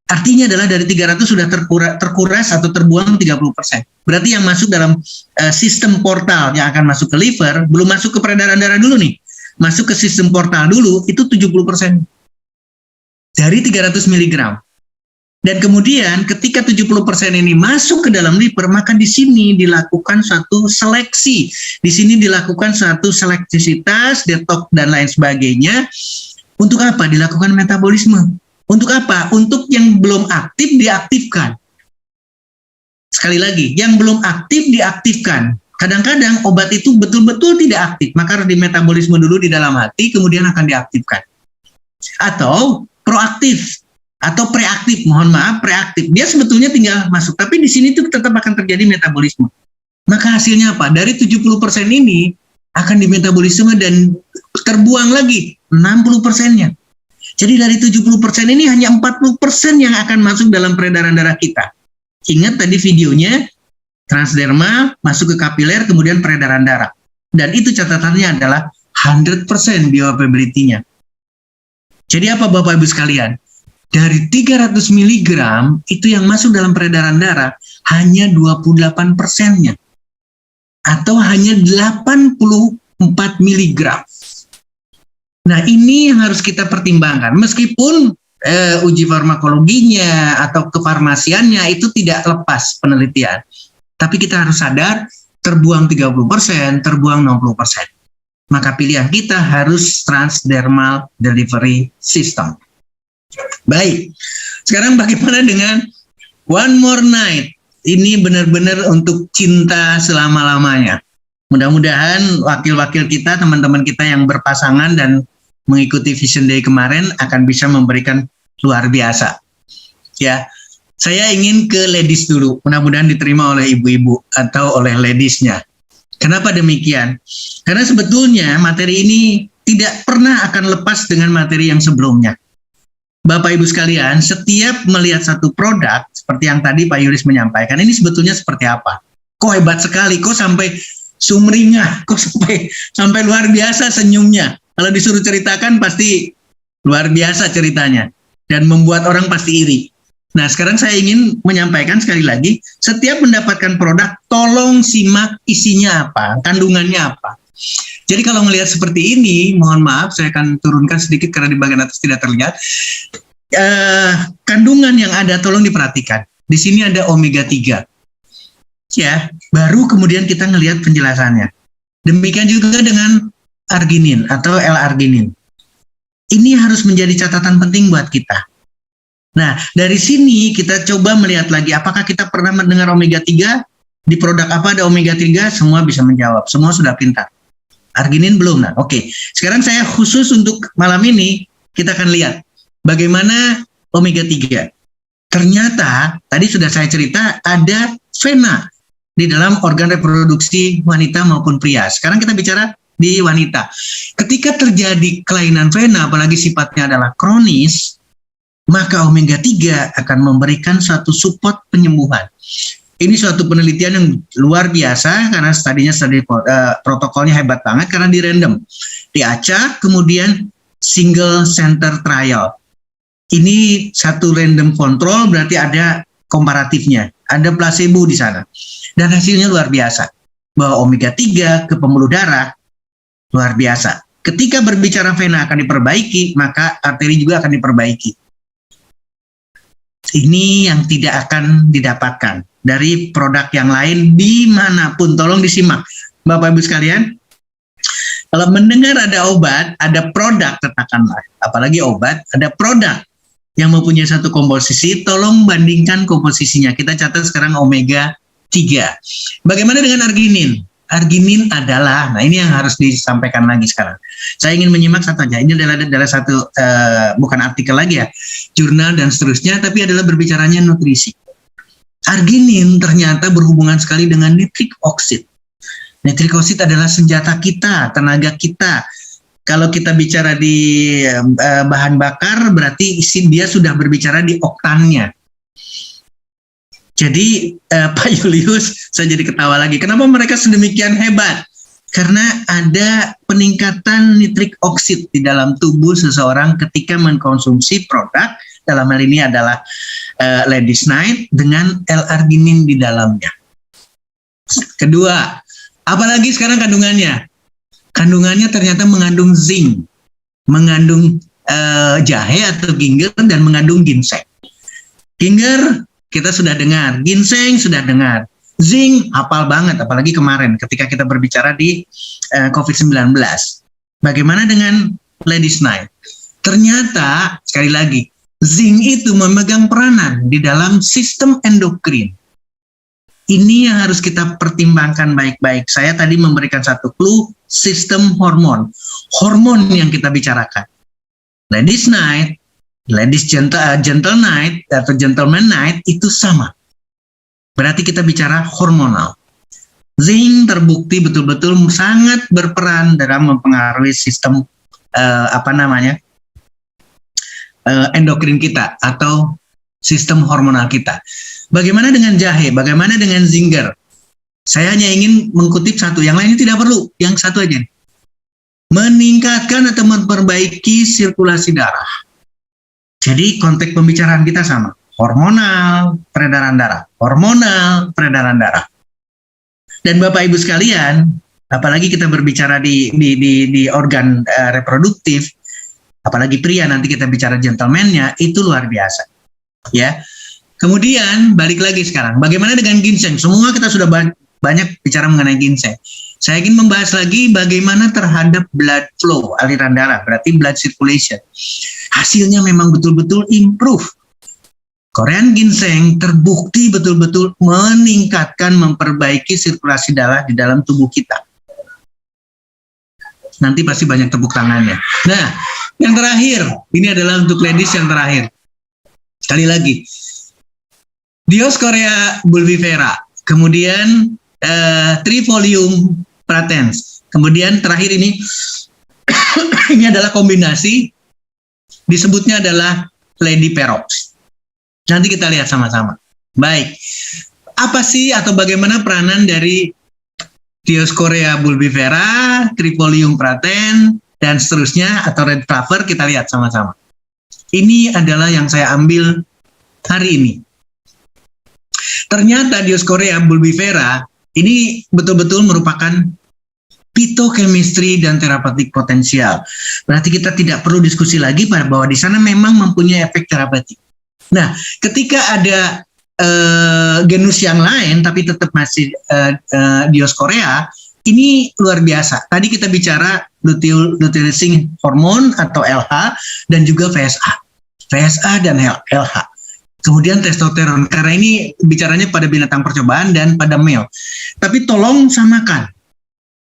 Artinya adalah dari 300 sudah terkuras atau terbuang 30%. Berarti yang masuk dalam sistem portal yang akan masuk ke liver, belum masuk ke peredaran darah dulu nih. Masuk ke sistem portal dulu, itu 70%. Dari 300 mg. Dan kemudian ketika 70% ini masuk ke dalam liver, maka di sini dilakukan suatu seleksi. Di sini dilakukan suatu selektisitas, detox, dan lain sebagainya. Untuk apa? Dilakukan metabolisme. Untuk apa? Untuk yang belum aktif diaktifkan. Sekali lagi, yang belum aktif diaktifkan. Kadang-kadang obat itu betul-betul tidak aktif, maka harus dimetabolisme dulu di dalam hati, kemudian akan diaktifkan. Atau proaktif, atau preaktif, mohon maaf, preaktif. Dia sebetulnya tinggal masuk, tapi di sini tuh tetap akan terjadi metabolisme. Maka hasilnya apa? Dari 70% ini akan dimetabolisme dan terbuang lagi 60%-nya. Jadi dari 70% ini hanya 40% yang akan masuk dalam peredaran darah kita. Ingat tadi videonya, transdermal, masuk ke kapiler, kemudian peredaran darah. Dan itu catatannya adalah 100% bioavailability-nya. Jadi apa Bapak Ibu sekalian? Dari 300 mg itu yang masuk dalam peredaran darah hanya 28%-nya. Atau hanya 84 mg. Nah ini yang harus kita pertimbangkan. Meskipun uji farmakologinya atau kefarmasiannya itu tidak lepas penelitian. Tapi kita harus sadar, terbuang 30%, terbuang 60%. Maka pilihan kita harus transdermal delivery system. Baik, sekarang bagaimana dengan One More Night? Ini benar-benar untuk cinta selama-lamanya. Mudah-mudahan wakil-wakil kita, teman-teman kita yang berpasangan dan mengikuti Vision Day kemarin akan bisa memberikan luar biasa. Ya, saya ingin ke ladies dulu, mudah-mudahan diterima oleh ibu-ibu atau oleh ladiesnya. Kenapa demikian? Karena sebetulnya materi ini tidak pernah akan lepas dengan materi yang sebelumnya. Bapak Ibu sekalian, setiap melihat satu produk, seperti yang tadi Pak Yuris menyampaikan, ini sebetulnya seperti apa? Kok hebat sekali, kok sampai sumringah, kok sampai luar biasa senyumnya. Kalau disuruh ceritakan pasti luar biasa ceritanya. Dan membuat orang pasti iri. Nah, sekarang saya ingin menyampaikan sekali lagi, setiap mendapatkan produk, tolong simak isinya apa, kandungannya apa. Jadi kalau melihat seperti ini, mohon maaf, saya akan turunkan sedikit karena di bagian atas tidak terlihat. Kandungan yang ada, tolong diperhatikan. Di sini ada omega 3. Ya, baru kemudian kita ngelihat penjelasannya. Demikian juga dengan arginin atau L-arginin. Ini harus menjadi catatan penting buat kita. Nah, dari sini kita coba melihat lagi apakah kita pernah mendengar omega 3, di produk apa ada omega 3, semua bisa menjawab, semua sudah pintar. Arginin belum. Nah, oke. Sekarang saya khusus untuk malam ini kita akan lihat bagaimana omega 3. Ternyata tadi sudah saya cerita ada vena di dalam organ reproduksi wanita maupun pria. Sekarang kita bicara di wanita. Ketika terjadi kelainan vena, apalagi sifatnya adalah kronis, maka omega 3 akan memberikan suatu support penyembuhan. Ini suatu penelitian yang luar biasa karena studinya protokolnya hebat banget karena di random, diacak, kemudian single center trial. Ini satu random control, berarti ada komparatifnya, ada placebo di sana. Dan hasilnya luar biasa bahwa omega 3 ke pembuluh darah luar biasa. Ketika berbicara vena akan diperbaiki, maka arteri juga akan diperbaiki. Ini yang tidak akan didapatkan dari produk yang lain dimanapun. Tolong disimak, Bapak Ibu sekalian. Kalau mendengar ada obat, ada produk, katakanlah, apalagi obat, ada produk yang mempunyai satu komposisi, tolong bandingkan komposisinya. Kita catat sekarang omega 3. Bagaimana dengan arginin? Arginin adalah, nah ini yang harus disampaikan lagi sekarang. Saya ingin menyimak satu aja. Ini adalah satu, bukan artikel lagi ya, jurnal dan seterusnya, tapi adalah berbicaranya nutrisi. Arginin ternyata berhubungan sekali dengan nitrik oksid. Nitrik oksid adalah senjata kita, tenaga kita. Kalau kita bicara di bahan bakar, berarti dia sudah berbicara di oktannya. Jadi Pak Julius, saya jadi ketawa lagi. Kenapa mereka sedemikian hebat? Karena ada peningkatan nitrik oksid di dalam tubuh seseorang ketika mengkonsumsi produk, dalam hal ini adalah Ladies Night dengan L-arginin di dalamnya. Kedua, apalagi sekarang kandungannya? Kandungannya ternyata mengandung zinc, mengandung jahe atau ginger, dan mengandung ginseng. Ginger kita sudah dengar, ginseng sudah dengar, zinc hafal banget, apalagi kemarin ketika kita berbicara di COVID-19. Bagaimana dengan Ladies Night? Ternyata, sekali lagi, zinc itu memegang peranan di dalam sistem endokrin. Ini yang harus kita pertimbangkan baik-baik. Saya tadi memberikan satu clue, sistem hormon. Hormon yang kita bicarakan. Ladies night, gentle night, atau gentleman night, itu sama. Berarti kita bicara hormonal. Zinc terbukti betul-betul sangat berperan dalam mempengaruhi sistem endokrin kita atau sistem hormonal kita. Bagaimana dengan jahe? Bagaimana dengan zinger? Saya hanya ingin mengutip satu, yang lainnya tidak perlu, yang satu aja. Meningkatkan atau memperbaiki sirkulasi darah. Jadi konteks pembicaraan kita sama. Hormonal, peredaran darah. Hormonal, peredaran darah. Dan Bapak Ibu sekalian, apalagi kita berbicara di organ reproduktif, apalagi pria, nanti kita bicara gentleman-nya, itu luar biasa. Ya. Kemudian balik lagi sekarang, bagaimana dengan ginseng? Semua kita sudah banyak bicara mengenai ginseng. Saya ingin membahas lagi bagaimana terhadap blood flow, aliran darah, berarti blood circulation. Hasilnya memang betul-betul improve. Korean ginseng terbukti betul-betul meningkatkan, memperbaiki sirkulasi darah di dalam tubuh kita. Nanti pasti banyak tepuk tangannya. Nah, yang terakhir, ini adalah untuk ladies yang terakhir. Sekali lagi, Dioscorea bulbifera, kemudian Trifolium pratense, kemudian terakhir ini, ini adalah kombinasi, disebutnya adalah Lady Perox. Nanti kita lihat sama-sama. Baik, apa sih atau bagaimana peranan dari Dioscorea bulbifera, Trifolium pratense, dan seterusnya, atau red flower, kita lihat sama-sama. Ini adalah yang saya ambil hari ini. Ternyata Dioscorea bulbifera ini betul-betul merupakan phytochemistry dan terapeutik potensial. Berarti kita tidak perlu diskusi lagi bahwa di sana memang mempunyai efek terapeutik. Nah, ketika ada genus yang lain tapi tetap masih Dioscorea, ini luar biasa. Tadi kita bicara luteinizing hormone atau LH dan juga VSA dan LH. Kemudian testosteron, karena ini bicaranya pada binatang percobaan dan pada male. Tapi tolong samakan,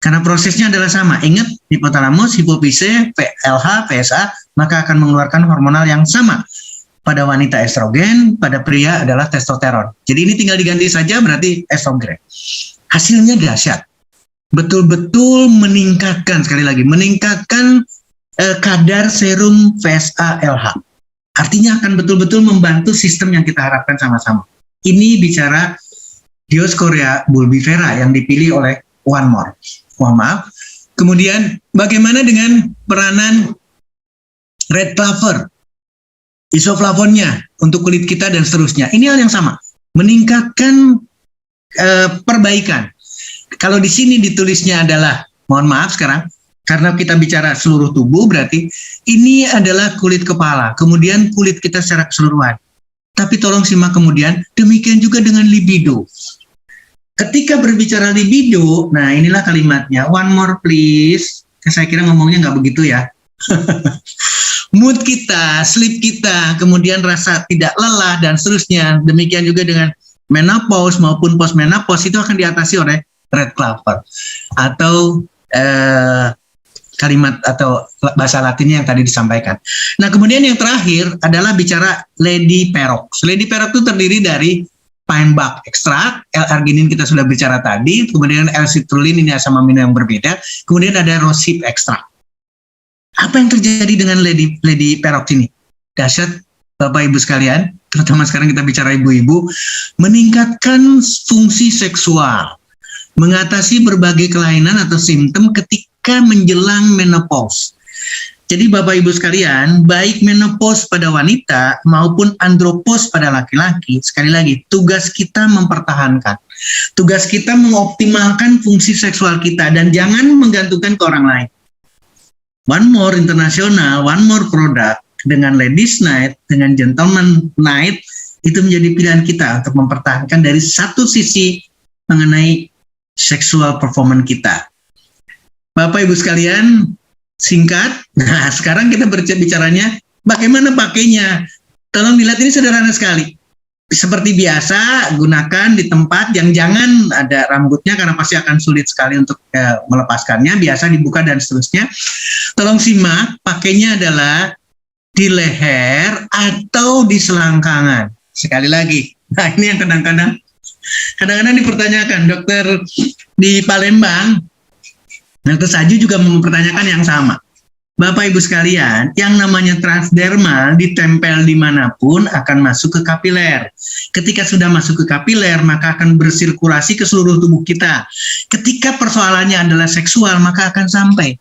karena prosesnya adalah sama. Ingat, hipotalamus, hipofise, LH, PSA, maka akan mengeluarkan hormonal yang sama. Pada wanita estrogen, pada pria adalah testosteron. Jadi ini tinggal diganti saja, berarti estrogen. Hasilnya dahsyat. Betul-betul meningkatkan, sekali lagi, meningkatkan kadar serum VSA LH. Artinya akan betul-betul membantu sistem yang kita harapkan sama-sama. Ini bicara Dioscorea bulbifera yang dipilih oleh One More. Mohon maaf. Kemudian bagaimana dengan peranan red clover, isoflavonnya untuk kulit kita dan seterusnya. Ini hal yang sama, meningkatkan perbaikan. Kalau di sini ditulisnya adalah, mohon maaf sekarang, karena kita bicara seluruh tubuh, berarti ini adalah kulit kepala, kemudian kulit kita secara keseluruhan. Tapi tolong simak kemudian, demikian juga dengan libido. Ketika berbicara libido, nah inilah kalimatnya, one more please. Saya kira ngomongnya nggak begitu ya. Mood kita, sleep kita, kemudian rasa tidak lelah dan seterusnya. Demikian juga dengan menopause maupun postmenopause, itu akan diatasi oleh red clover atau kalimat atau bahasa Latinnya yang tadi disampaikan. Nah, kemudian yang terakhir adalah bicara Lady Perox. Lady Perox itu terdiri dari pine bark extract, L-arginin kita sudah bicara tadi, kemudian L-citrulline, ini asam amino yang berbeda, kemudian ada rosehip extract. Apa yang terjadi dengan Lady Perox ini? Dahsyat, Bapak Ibu sekalian, terutama sekarang kita bicara ibu-ibu, meningkatkan fungsi seksual, mengatasi berbagai kelainan atau simptom ketika menjelang menopause. Jadi Bapak Ibu sekalian, baik menopause pada wanita maupun andropause pada laki-laki, sekali lagi, tugas kita mempertahankan. Tugas kita mengoptimalkan fungsi seksual kita dan jangan menggantungkan ke orang lain. One More internasional, One More produk dengan Ladies Night, dengan Gentleman Night, itu menjadi pilihan kita untuk mempertahankan dari satu sisi mengenai seksual performance kita. Bapak Ibu sekalian, singkat. Nah, sekarang kita bicaranya bagaimana pakainya. Tolong dilihat, ini sederhana sekali. seperti biasa, gunakan di tempat yang jangan ada rambutnya karena pasti akan sulit sekali untuk melepaskannya. Biasa dibuka dan seterusnya. Tolong simak, pakainya adalah di leher atau di selangkangan. Sekali lagi, nah ini yang kadang-kadang dipertanyakan. Dokter di Palembang, Dokter Saju juga mempertanyakan yang sama. Bapak Ibu sekalian, yang namanya transdermal ditempel dimanapun akan masuk ke kapiler. Ketika sudah masuk ke kapiler, maka akan bersirkulasi ke seluruh tubuh kita. Ketika persoalannya adalah seksual, maka akan sampai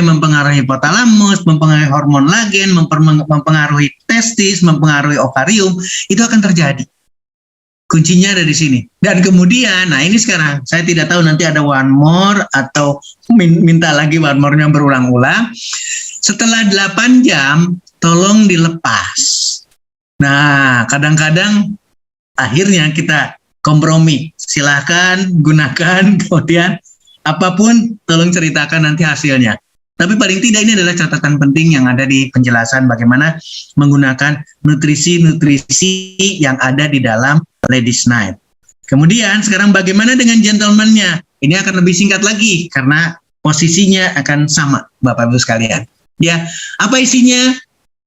mempengaruhi hipotalamus, mempengaruhi hormon lagen, mempengaruhi testis, mempengaruhi ovarium, itu akan terjadi. Kuncinya ada di sini. Dan kemudian, nah ini sekarang, saya tidak tahu nanti ada one more atau minta lagi one more-nya berulang-ulang. Setelah 8 jam, tolong dilepas. Nah, kadang-kadang akhirnya kita kompromi. Silahkan gunakan, kemudian apapun tolong ceritakan nanti hasilnya. Tapi paling tidak ini adalah catatan penting yang ada di penjelasan bagaimana menggunakan nutrisi-nutrisi yang ada di dalam Ladies Night. Kemudian sekarang bagaimana dengan gentleman-nya? Ini akan lebih singkat lagi karena posisinya akan sama, Bapak Ibu sekalian. Ya, apa isinya?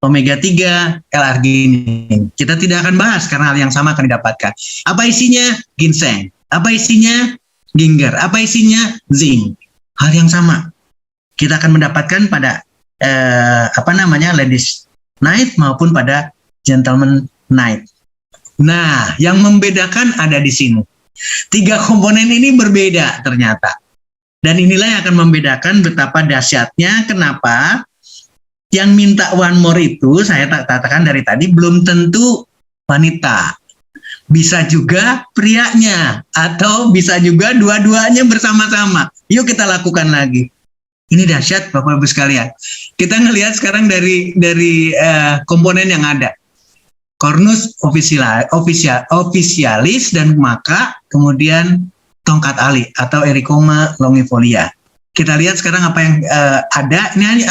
Omega 3, L-arginin. Kita tidak akan bahas karena hal yang sama akan didapatkan. Apa isinya? Ginseng. Apa isinya? Ginger. Apa isinya? Zinc. Hal yang sama. Kita akan mendapatkan pada Ladies Night maupun pada Gentleman Night. Nah, yang membedakan ada di sini. 3 komponen ini berbeda ternyata. Dan inilah yang akan membedakan betapa dahsyatnya kenapa yang minta one more itu, saya katakan dari tadi, belum tentu wanita. Bisa juga prianya, atau bisa juga dua-duanya bersama-sama. Yuk kita lakukan lagi. Ini dahsyat Bapak Ibu sekalian. Kita ngelihat sekarang dari komponen yang ada. Cornus officialis dan maka kemudian tongkat ali atau Ericoma longifolia. Kita lihat sekarang apa yang ada. Ini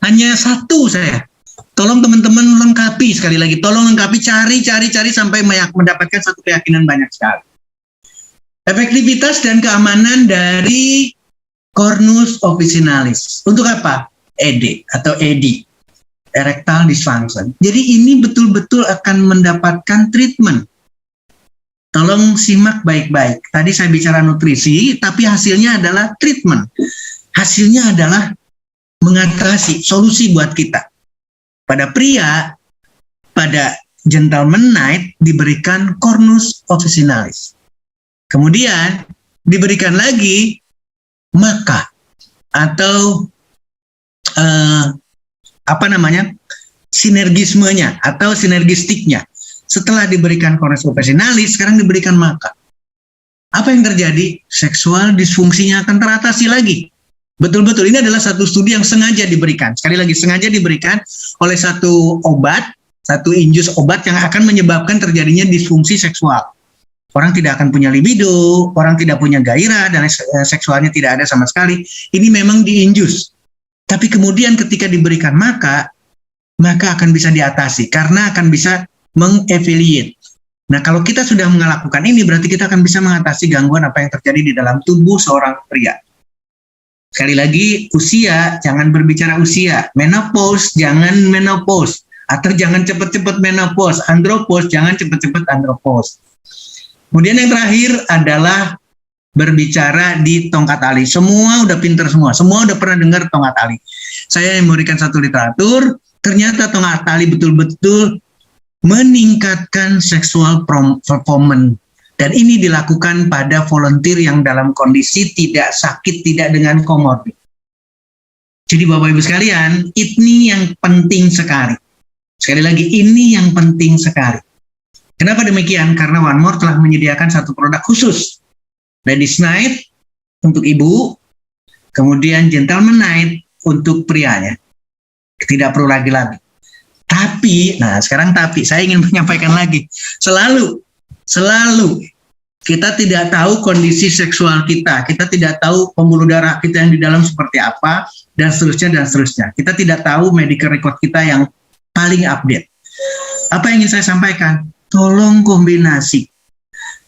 hanya satu saya. Tolong teman-teman lengkapi sekali lagi. Tolong lengkapi, cari sampai mendapatkan satu keyakinan banyak sekali. Efektivitas dan keamanan dari Cornus officinalis. Untuk apa? ED atau ED, erectile dysfunction. Jadi ini betul-betul akan mendapatkan treatment. Tolong simak baik-baik. Tadi saya bicara nutrisi, tapi hasilnya adalah treatment. Hasilnya adalah mengatasi, solusi buat kita. Pada pria, pada Gentleman Night diberikan Cornus officinalis. Kemudian diberikan lagi maka atau sinergismenya atau sinergistiknya. Setelah diberikan Cornus officinalis, sekarang diberikan maka. Apa yang terjadi? Seksual disfungsinya akan teratasi lagi. Betul-betul ini adalah satu studi yang sengaja diberikan. Sekali lagi sengaja diberikan oleh satu obat, satu infus obat yang akan menyebabkan terjadinya disfungsi seksual. Orang tidak akan punya libido, orang tidak punya gairah, dan seksualnya tidak ada sama sekali. Ini memang diinjus. Tapi kemudian ketika diberikan maka akan bisa diatasi, karena akan bisa meng-affiliate. Nah, kalau kita sudah melakukan ini, berarti kita akan bisa mengatasi gangguan apa yang terjadi di dalam tubuh seorang pria. Sekali lagi, usia, jangan berbicara usia. Menopause, jangan menopause. Atau jangan cepat-cepat menopause. Andropause, jangan cepat-cepat andropause. Kemudian yang terakhir adalah berbicara di tongkat ali. Semua udah pinter semua udah pernah dengar tongkat ali. Saya yang memberikan satu literatur, ternyata tongkat ali betul-betul meningkatkan seksual performance. Dan ini dilakukan pada volunteer yang dalam kondisi tidak sakit, tidak dengan komorbid. Jadi Bapak Ibu sekalian, ini yang penting sekali. Sekali lagi, ini yang penting sekali. Kenapa demikian? Karena One More telah menyediakan satu produk khusus. Ladies Night untuk ibu, kemudian Gentleman Night untuk prianya. Tidak perlu lagi-lagi. Tapi saya ingin menyampaikan lagi. Selalu kita tidak tahu kondisi seksual kita tidak tahu pembuluh darah kita yang di dalam seperti apa, dan seterusnya. Kita tidak tahu medical record kita yang paling update. Apa yang ingin saya sampaikan? Tolong kombinasi.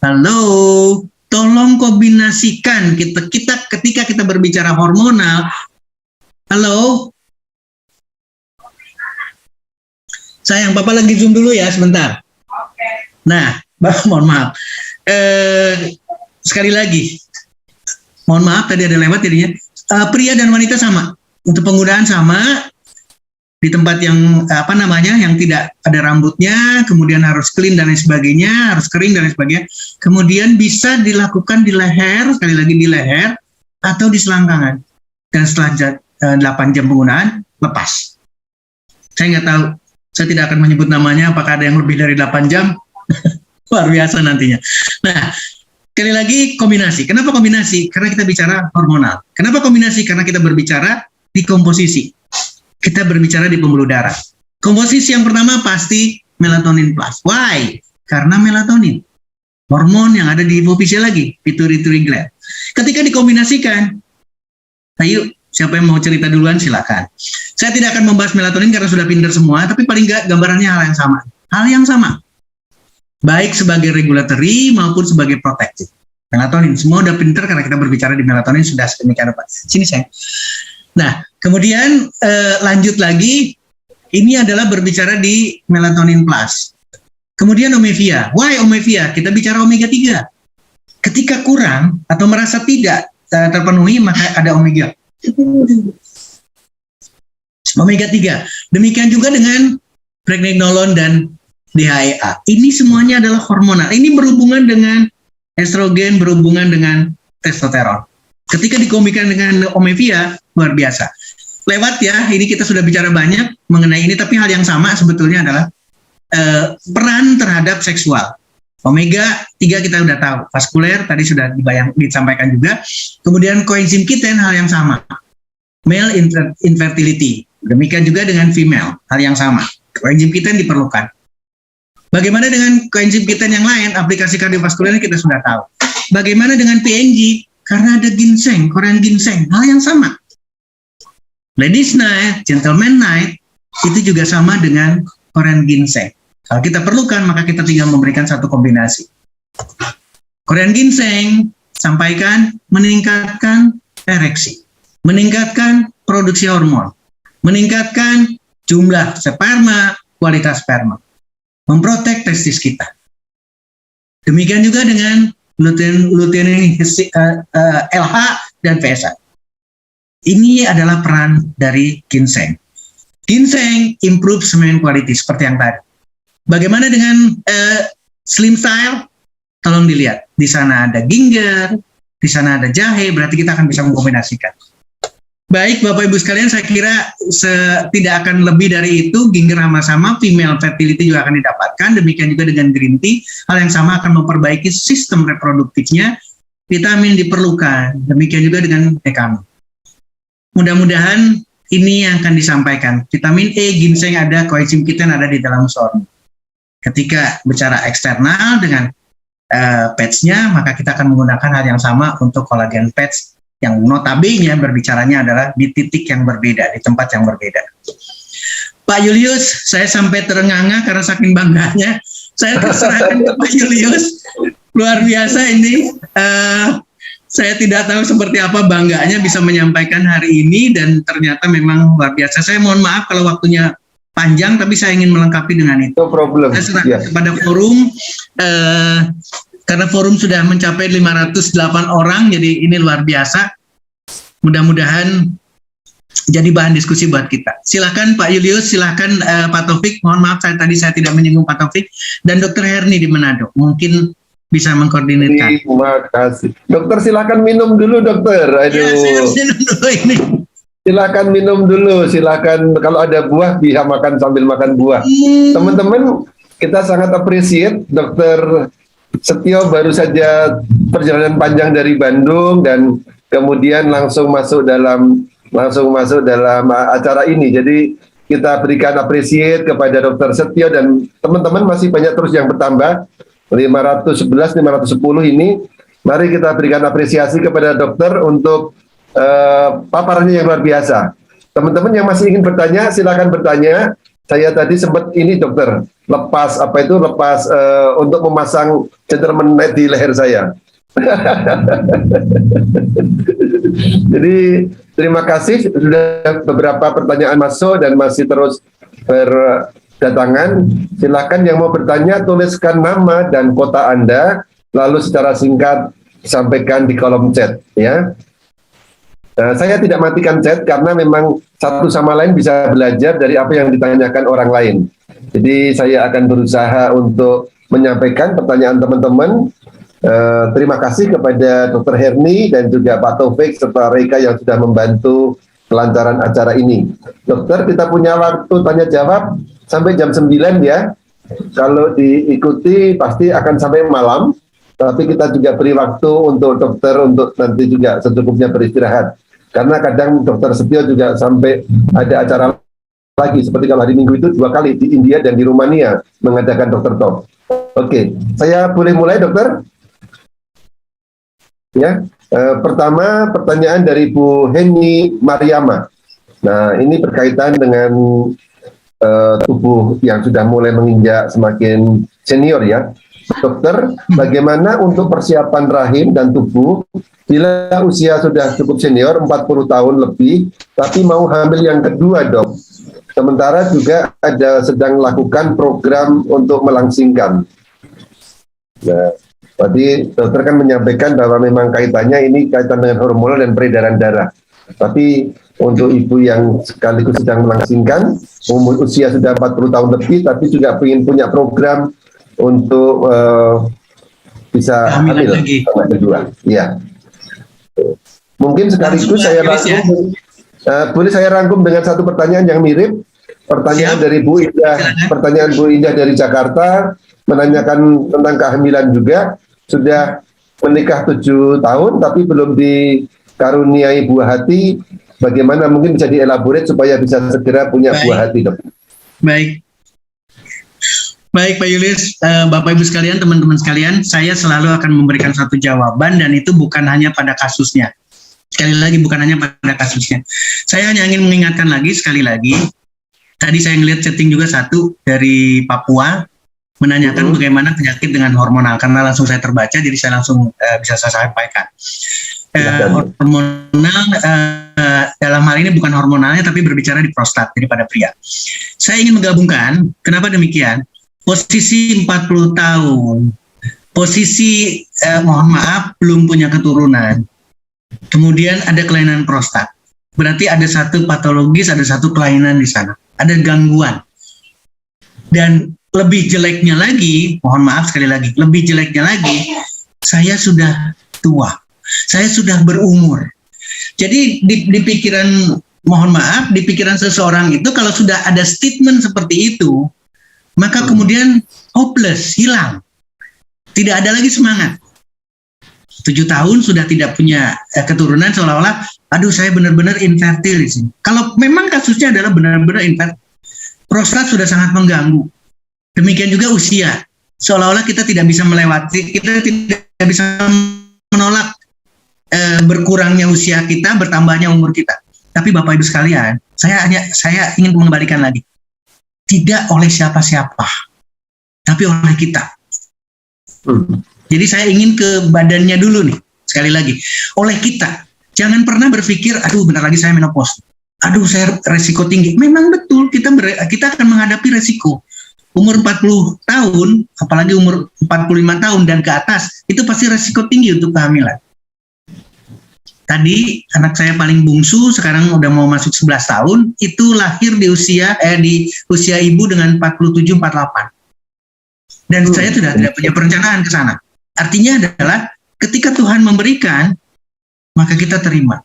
Halo, tolong kombinasikan kita ketika kita berbicara hormonal. Halo, sayang, Papa lagi zoom dulu ya sebentar. Nah, mohon maaf. Sekali lagi, mohon maaf tadi ada lewat jadinya. Pria dan wanita sama, untuk penggunaan sama. Di tempat yang yang tidak ada rambutnya, kemudian harus clean dan lain sebagainya, harus kering dan lain sebagainya. Kemudian bisa dilakukan di leher, sekali lagi di leher atau di selangkangan. Dan setelah 8 jam penggunaan, lepas. Saya nggak tahu, saya tidak akan menyebut namanya, apakah ada yang lebih dari 8 jam? Luar biasa nantinya. Nah, sekali lagi kombinasi. Kenapa kombinasi? Karena kita bicara hormonal. Kenapa kombinasi? Karena kita berbicara di komposisi. Kita berbicara di pembuluh darah. Komposisi yang pertama pasti melatonin plus. Why? Karena melatonin, hormon yang ada di hipofisial lagi, pituitary gland. Ketika dikombinasikan, ayo siapa yang mau cerita duluan silakan. Saya tidak akan membahas melatonin karena sudah pinter semua, tapi paling nggak gambarannya hal yang sama. Hal yang sama. Baik sebagai regulatory maupun sebagai protective. Melatonin, semua udah pinter karena kita berbicara di melatonin sudah sedemikian rupa. Sini sayang. Nah, kemudian lanjut lagi, ini adalah berbicara di melatonin plus. Kemudian omega. Why omega? Kita bicara omega 3. Ketika kurang atau merasa tidak terpenuhi, maka ada omega. Omega 3. Demikian juga dengan pregnenolone dan DHEA. Ini semuanya adalah hormonal. Ini berhubungan dengan estrogen, berhubungan dengan testosteron. Ketika dikombinasikan dengan omega, luar biasa. Lewat ya, ini kita sudah bicara banyak mengenai ini, tapi hal yang sama sebetulnya adalah peran terhadap seksual. Omega 3 kita sudah tahu, vaskuler tadi sudah disampaikan juga. Kemudian coenzim Q10 hal yang sama. Male infertility. Demikian juga dengan female, hal yang sama. Coenzim Q10 diperlukan. Bagaimana dengan coenzim Q10 yang lain, aplikasi kardiovaskuler kita sudah tahu. Bagaimana dengan PNG? Karena ada ginseng, Korean ginseng, hal yang sama. Ladies night, gentleman night, itu juga sama dengan Korean ginseng. Kalau kita perlukan, maka kita tinggal memberikan satu kombinasi. Korean ginseng, sampaikan, meningkatkan ereksi, meningkatkan produksi hormon, meningkatkan jumlah sperma, kualitas sperma, memprotek testis kita. Demikian juga dengan lutein LH dan PSA. Ini adalah peran dari ginseng. Ginseng improve semen quality seperti yang tadi. Bagaimana dengan slim style? Tolong dilihat. Di sana ada ginger, di sana ada jahe, berarti kita akan bisa mengkombinasikan. Baik Bapak Ibu sekalian, saya kira tidak akan lebih dari itu. Ginger sama-sama, female fertility juga akan didapatkan. Demikian juga dengan green tea, hal yang sama akan memperbaiki sistem reproduktifnya. Vitamin diperlukan. Demikian juga dengan dekamin. Mudah-mudahan ini yang akan disampaikan. Vitamin E, ginseng ada, coenzim Q10 ada di dalam sorghum. Ketika bicara eksternal dengan patch-nya, maka kita akan menggunakan hal yang sama untuk kolagen patch yang notabene berbicaranya adalah di titik yang berbeda, di tempat yang berbeda. Pak Julius, saya sampai terengah-engah karena saking bangganya. Saya terserahkan ke Pak Julius. Luar biasa ini. Saya tidak tahu seperti apa bangganya bisa menyampaikan hari ini dan ternyata memang luar biasa. Saya mohon maaf kalau waktunya panjang, tapi saya ingin melengkapi dengan itu. No problem. Saya serahkan kepada forum. Karena forum sudah mencapai 508 orang, jadi ini luar biasa. Mudah-mudahan jadi bahan diskusi buat kita. Silakan Pak Julius, silakan Pak Taufik. Mohon maaf tadi saya tidak menyinggung Pak Taufik dan Dr. Herni di Manado. Mungkin bisa mengkoordinirkan. Terima kasih. Dokter silakan minum dulu dokter. Aduh. Ya, saya minum dulu ini. Silakan minum dulu. Silakan kalau ada buah bisa makan sambil makan buah. Teman-teman, kita sangat appreciate Dokter Setio baru saja perjalanan panjang dari Bandung dan kemudian langsung masuk dalam acara ini. Jadi kita berikan appreciate kepada Dokter Setio dan teman-teman masih banyak terus yang bertambah 511, 510 ini. Mari kita berikan apresiasi kepada dokter untuk paparannya yang luar biasa. Teman-teman yang masih ingin bertanya silakan bertanya. saya tadi sempat ini dokter, lepas untuk memasang gentleman net di leher saya. Jadi terima kasih, sudah beberapa pertanyaan masuk dan masih terus berdatangan. Silakan yang mau bertanya tuliskan nama dan kota Anda, lalu secara singkat sampaikan di kolom chat ya. Saya tidak matikan chat karena memang satu sama lain bisa belajar dari apa yang ditanyakan orang lain. Jadi saya akan berusaha untuk menyampaikan pertanyaan teman-teman. Terima kasih kepada Dr. Herni dan juga Pak Taufik serta Reka yang sudah membantu kelancaran acara ini. Dokter, kita punya waktu tanya jawab sampai jam 9 ya. Kalau diikuti pasti akan sampai malam. Tapi kita juga beri waktu untuk dokter untuk nanti juga secukupnya beristirahat. Karena kadang dokter Setio juga sampai ada acara lagi. Seperti kalau hari Minggu itu 2 kali di India dan di Rumania mengadakan dokter talk. Oke, saya boleh mulai dokter? Ya, pertama pertanyaan dari Bu Heni Mariama. Nah, ini berkaitan dengan tubuh yang sudah mulai menginjak semakin senior ya. Dokter, bagaimana untuk persiapan rahim dan tubuh bila usia sudah cukup senior, 40 tahun lebih, tapi mau hamil yang kedua, dok? Sementara juga ada sedang lakukan program untuk melangsingkan. Nah, tadi dokter kan menyampaikan bahwa memang kaitannya ini kaitan dengan hormonal dan peredaran darah. Tapi untuk ibu yang sekaligus sedang melangsingkan, umur usia sudah 40 tahun lebih, tapi juga ingin punya program untuk bisa hamil sama kedua. Iya. Mungkin sekaligus saya rangkum, boleh saya rangkum dengan satu pertanyaan yang mirip. Pertanyaan dari Bu Indah, pertanyaan Bu Indah dari Jakarta menanyakan tentang kehamilan juga. Sudah menikah 7 tahun tapi belum dikaruniai buah hati. Bagaimana mungkin bisa dielaborate supaya bisa segera punya buah hati, dok? Baik Pak Julius, Bapak Ibu sekalian, teman-teman sekalian, saya selalu akan memberikan satu jawaban dan itu bukan hanya pada kasusnya. Sekali lagi bukan hanya pada kasusnya. Saya hanya ingin mengingatkan lagi sekali lagi. Tadi saya melihat chatting juga satu dari Papua menanyakan bagaimana penyakit dengan hormonal, karena langsung saya terbaca, jadi saya langsung bisa saya sampaikan. Hormonal dalam hal ini bukan hormonalnya, tapi berbicara di prostat, jadi pada pria. Saya ingin menggabungkan, kenapa demikian? Posisi 40 tahun, posisi mohon maaf belum punya keturunan, kemudian ada kelainan prostat, berarti ada satu patologis, ada satu kelainan di sana, ada gangguan. Dan lebih jeleknya lagi, mohon maaf sekali lagi, lebih jeleknya lagi, saya sudah tua, saya sudah berumur. Jadi di pikiran, mohon maaf, di pikiran seseorang itu kalau sudah ada statement seperti itu, maka kemudian hopeless, hilang. Tidak ada lagi semangat. 7 tahun sudah tidak punya keturunan, seolah-olah, aduh saya benar-benar infertil di sini. Kalau memang kasusnya adalah benar-benar infertil, prostat sudah sangat mengganggu. Demikian juga usia. Seolah-olah kita tidak bisa melewati, kita tidak bisa menolak berkurangnya usia kita, bertambahnya umur kita. Tapi Bapak Ibu sekalian, saya ingin mengembalikan lagi. Tidak oleh siapa-siapa, tapi oleh kita. Jadi saya ingin ke badannya dulu nih, sekali lagi. Oleh kita, jangan pernah berpikir, aduh bentar lagi saya menopause, aduh saya resiko tinggi. Memang betul, kita akan menghadapi resiko. Umur 40 tahun, apalagi umur 45 tahun dan ke atas, itu pasti resiko tinggi untuk kehamilan. Tadi anak saya paling bungsu, sekarang udah mau masuk 11 tahun, itu lahir di usia ibu dengan 47-48. Dan saya sudah tidak punya perencanaan ke sana. Artinya adalah ketika Tuhan memberikan, maka kita terima.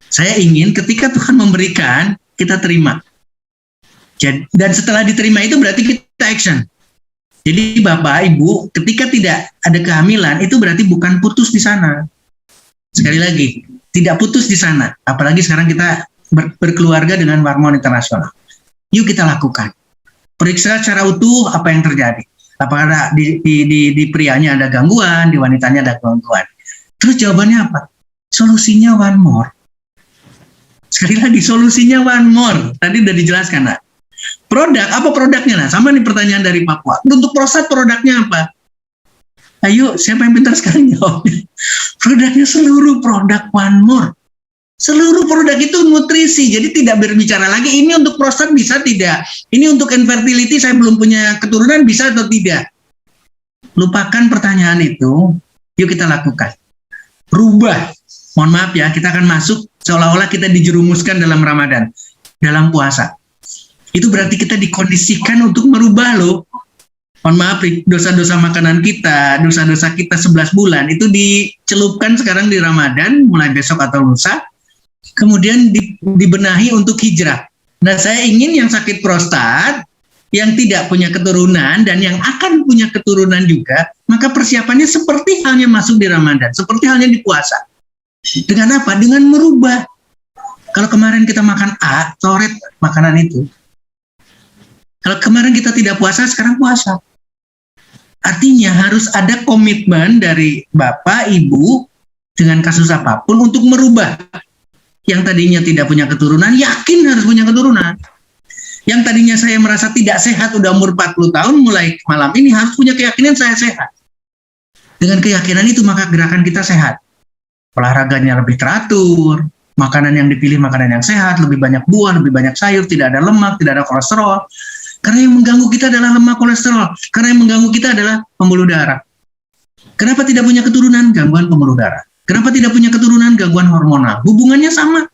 Saya ingin ketika Tuhan memberikan, kita terima. Dan setelah diterima itu berarti kita action. Jadi Bapak, Ibu, ketika tidak ada kehamilan, itu berarti bukan putus di sana. Sekali lagi, tidak putus di sana. Apalagi sekarang kita berkeluarga dengan hormon internasional. Yuk kita lakukan. Periksa secara utuh apa yang terjadi. Apakah di prianya ada gangguan, di wanitanya ada gangguan. Terus jawabannya apa? Solusinya one more. Sekali lagi, solusinya one more. Tadi udah dijelaskan, Nak. Produk, apa produknya? Nah, sama nih pertanyaan dari Papua. Untuk prostat produknya apa? Ayo, siapa yang pintar sekarang jawab? Produknya seluruh produk One More. Seluruh produk itu nutrisi, jadi tidak berbicara lagi ini untuk prostat bisa tidak, ini untuk infertility saya belum punya keturunan bisa atau tidak. Lupakan pertanyaan itu, yuk kita lakukan. Rubah, mohon maaf ya, kita akan masuk seolah-olah kita dijerumuskan dalam Ramadan, dalam puasa. Itu berarti kita dikondisikan untuk merubah loh. Mohon maaf, dosa-dosa makanan kita, dosa-dosa kita 11 bulan, itu dicelupkan sekarang di Ramadan, mulai besok atau lusa, kemudian dibenahi untuk hijrah. Nah, saya ingin yang sakit prostat, yang tidak punya keturunan, dan yang akan punya keturunan juga, maka persiapannya seperti halnya masuk di Ramadan, seperti halnya di puasa. Dengan apa? Dengan merubah. Kalau kemarin kita makan A, coret makanan itu. Kalau kemarin kita tidak puasa, sekarang puasa. Artinya harus ada komitmen dari Bapak, Ibu, dengan kasus apapun untuk merubah. Yang tadinya tidak punya keturunan, yakin harus punya keturunan. Yang tadinya saya merasa tidak sehat, udah umur 40 tahun, mulai malam ini harus punya keyakinan saya sehat. Dengan keyakinan itu, maka gerakan kita sehat. Olahraganya lebih teratur, makanan yang dipilih makanan yang sehat, lebih banyak buah, lebih banyak sayur, tidak ada lemak, tidak ada kolesterol. Karena yang mengganggu kita adalah lemak, kolesterol. Karena yang mengganggu kita adalah pembuluh darah. Kenapa tidak punya keturunan? Gangguan pembuluh darah. Kenapa tidak punya keturunan? Gangguan hormonal. Hubungannya sama.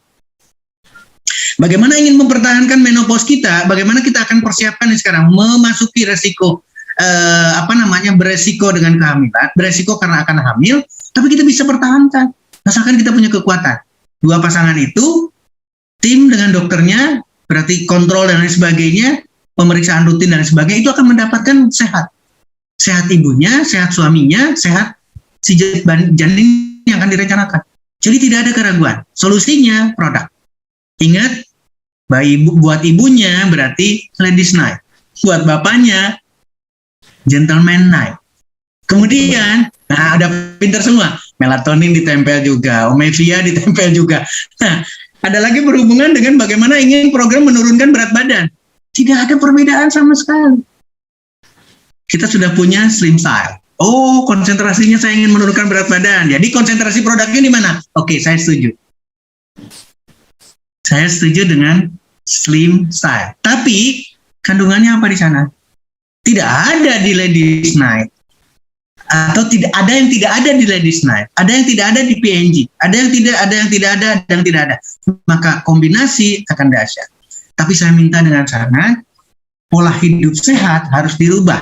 Bagaimana ingin mempertahankan menopause kita? Bagaimana kita akan persiapkan nih sekarang memasuki resiko beresiko dengan kehamilan, beresiko karena akan hamil, tapi kita bisa pertahankan. Asalkan kita punya kekuatan. Dua pasangan itu, tim dengan dokternya, berarti kontrol dan lain sebagainya, pemeriksaan rutin dan sebagainya, itu akan mendapatkan sehat. Sehat ibunya, sehat suaminya, sehat si janin yang akan direncanakan. Jadi tidak ada keraguan. Solusinya produk. Ingat, buat ibunya berarti ladies night. Buat bapaknya gentleman night. Kemudian, nah udah pinter semua. Melatonin ditempel juga, omevia ditempel juga. Nah, ada lagi berhubungan dengan bagaimana ingin program menurunkan berat badan. Tidak ada perbedaan sama sekali. Kita sudah punya slim style. Oh, konsentrasinya saya ingin menurunkan berat badan. Jadi konsentrasi produknya di mana? Oke, saya setuju. Saya setuju dengan slim style. Tapi kandungannya apa di sana? Tidak ada di ladies night. Atau tidak ada yang tidak ada di ladies night. Ada yang tidak ada di PNG. Ada yang tidak ada, ada yang tidak ada. Maka kombinasi akan dahsyat. Tapi saya minta dengan sangat, pola hidup sehat harus dirubah.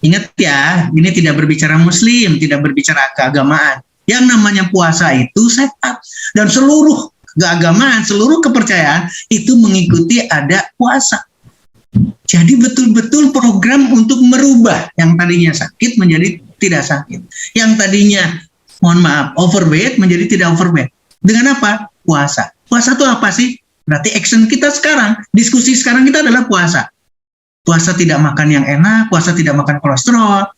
Ingat ya, ini tidak berbicara muslim, tidak berbicara keagamaan. Yang namanya puasa itu sehat. Dan seluruh keagamaan, seluruh kepercayaan itu mengikuti ada puasa. Jadi betul-betul program untuk merubah yang tadinya sakit menjadi tidak sakit. Yang tadinya, mohon maaf, overweight menjadi tidak overweight. Dengan apa? Puasa. Puasa itu apa sih? Berarti action kita sekarang, diskusi sekarang kita adalah puasa. Puasa tidak makan yang enak, puasa tidak makan kolesterol,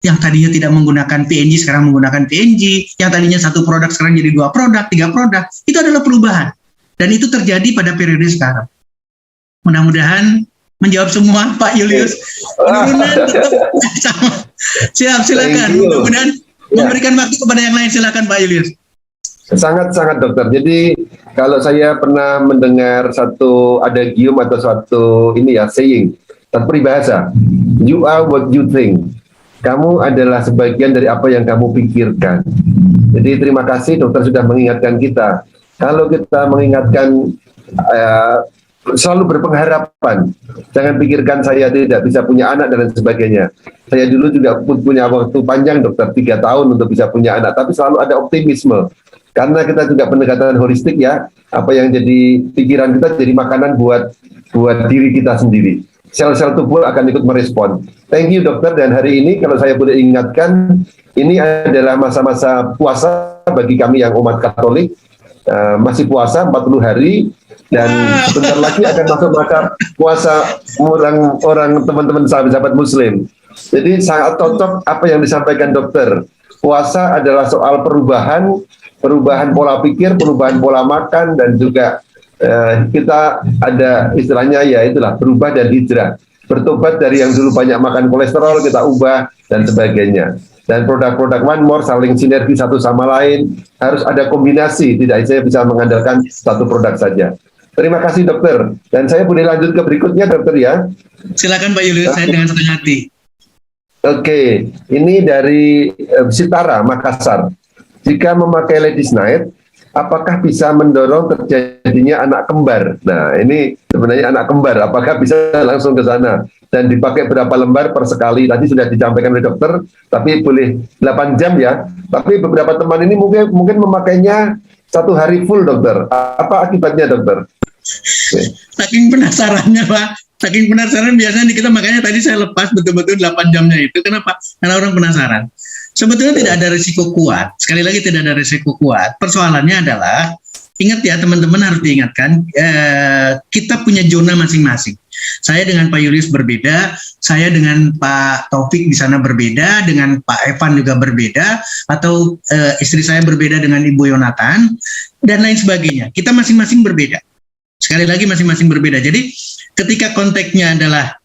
yang tadinya tidak menggunakan PNG sekarang menggunakan PNG, yang tadinya satu produk sekarang jadi 2 produk, 3 produk, itu adalah perubahan. Dan itu terjadi pada periode sekarang. Mudah-mudahan menjawab semua Pak Julius. Penurunan tetap sama. Silakan. Mudah-mudahan memberikan waktu kepada yang lain, silakan Pak Julius. Sangat-sangat dokter. Jadi kalau saya pernah mendengar satu adagium atau suatu saying, satu peribahasa, you are what you think. Kamu adalah sebagian dari apa yang kamu pikirkan. Jadi terima kasih dokter sudah mengingatkan kita. Kalau kita mengingatkan selalu berpengharapan, jangan pikirkan saya tidak bisa punya anak dan lain sebagainya. Saya dulu juga punya waktu panjang dokter, 3 tahun untuk bisa punya anak, tapi selalu ada optimisme. Karena kita juga pendekatan holistik ya, apa yang jadi pikiran kita jadi makanan buat diri kita sendiri. Sel-sel tubuh akan ikut merespon. Thank you dokter, dan hari ini kalau saya boleh ingatkan, ini adalah masa-masa puasa bagi kami yang umat Katolik, masih puasa 40 hari, dan sebentar lagi akan masuk masa puasa orang teman-teman sahabat-sahabat muslim. Jadi sangat cocok apa yang disampaikan dokter. Puasa adalah soal perubahan pola pikir, perubahan pola makan, dan juga kita ada istilahnya ya itulah berubah dan hijrah. Bertobat dari yang dulu banyak makan kolesterol, kita ubah dan sebagainya. Dan produk-produk One More saling sinergi satu sama lain, harus ada kombinasi, tidak saya bisa mengandalkan satu produk saja. Terima kasih dokter. Dan saya boleh lanjut ke berikutnya dokter ya. Silakan Pak Julius, saya dengan senang hati. Oke, ini dari Sitara, Makassar. Jika memakai Ladies Night, apakah bisa mendorong terjadinya anak kembar? Nah, ini sebenarnya anak kembar, apakah bisa langsung ke sana? Dan dipakai berapa lembar per sekali? Tadi sudah disampaikan oleh dokter, tapi boleh 8 jam ya. Tapi beberapa teman ini mungkin memakainya 1 hari full dokter. Apa akibatnya dokter? Saking penasarannya Pak, saking penasaran biasanya kita makanya tadi saya lepas betul-betul 8 jamnya itu. Kenapa? Karena orang penasaran. Sebetulnya tidak ada risiko kuat. Sekali lagi tidak ada risiko kuat. Persoalannya adalah, ingat ya teman-teman harus diingatkan, kita punya zona masing-masing. Saya dengan Pak Julius berbeda, saya dengan Pak Taufik di sana berbeda, dengan Pak Evan juga berbeda, atau istri saya berbeda dengan Ibu Yonatan, dan lain sebagainya. Kita masing-masing berbeda. Sekali lagi masing-masing berbeda. Jadi ketika konteksnya adalah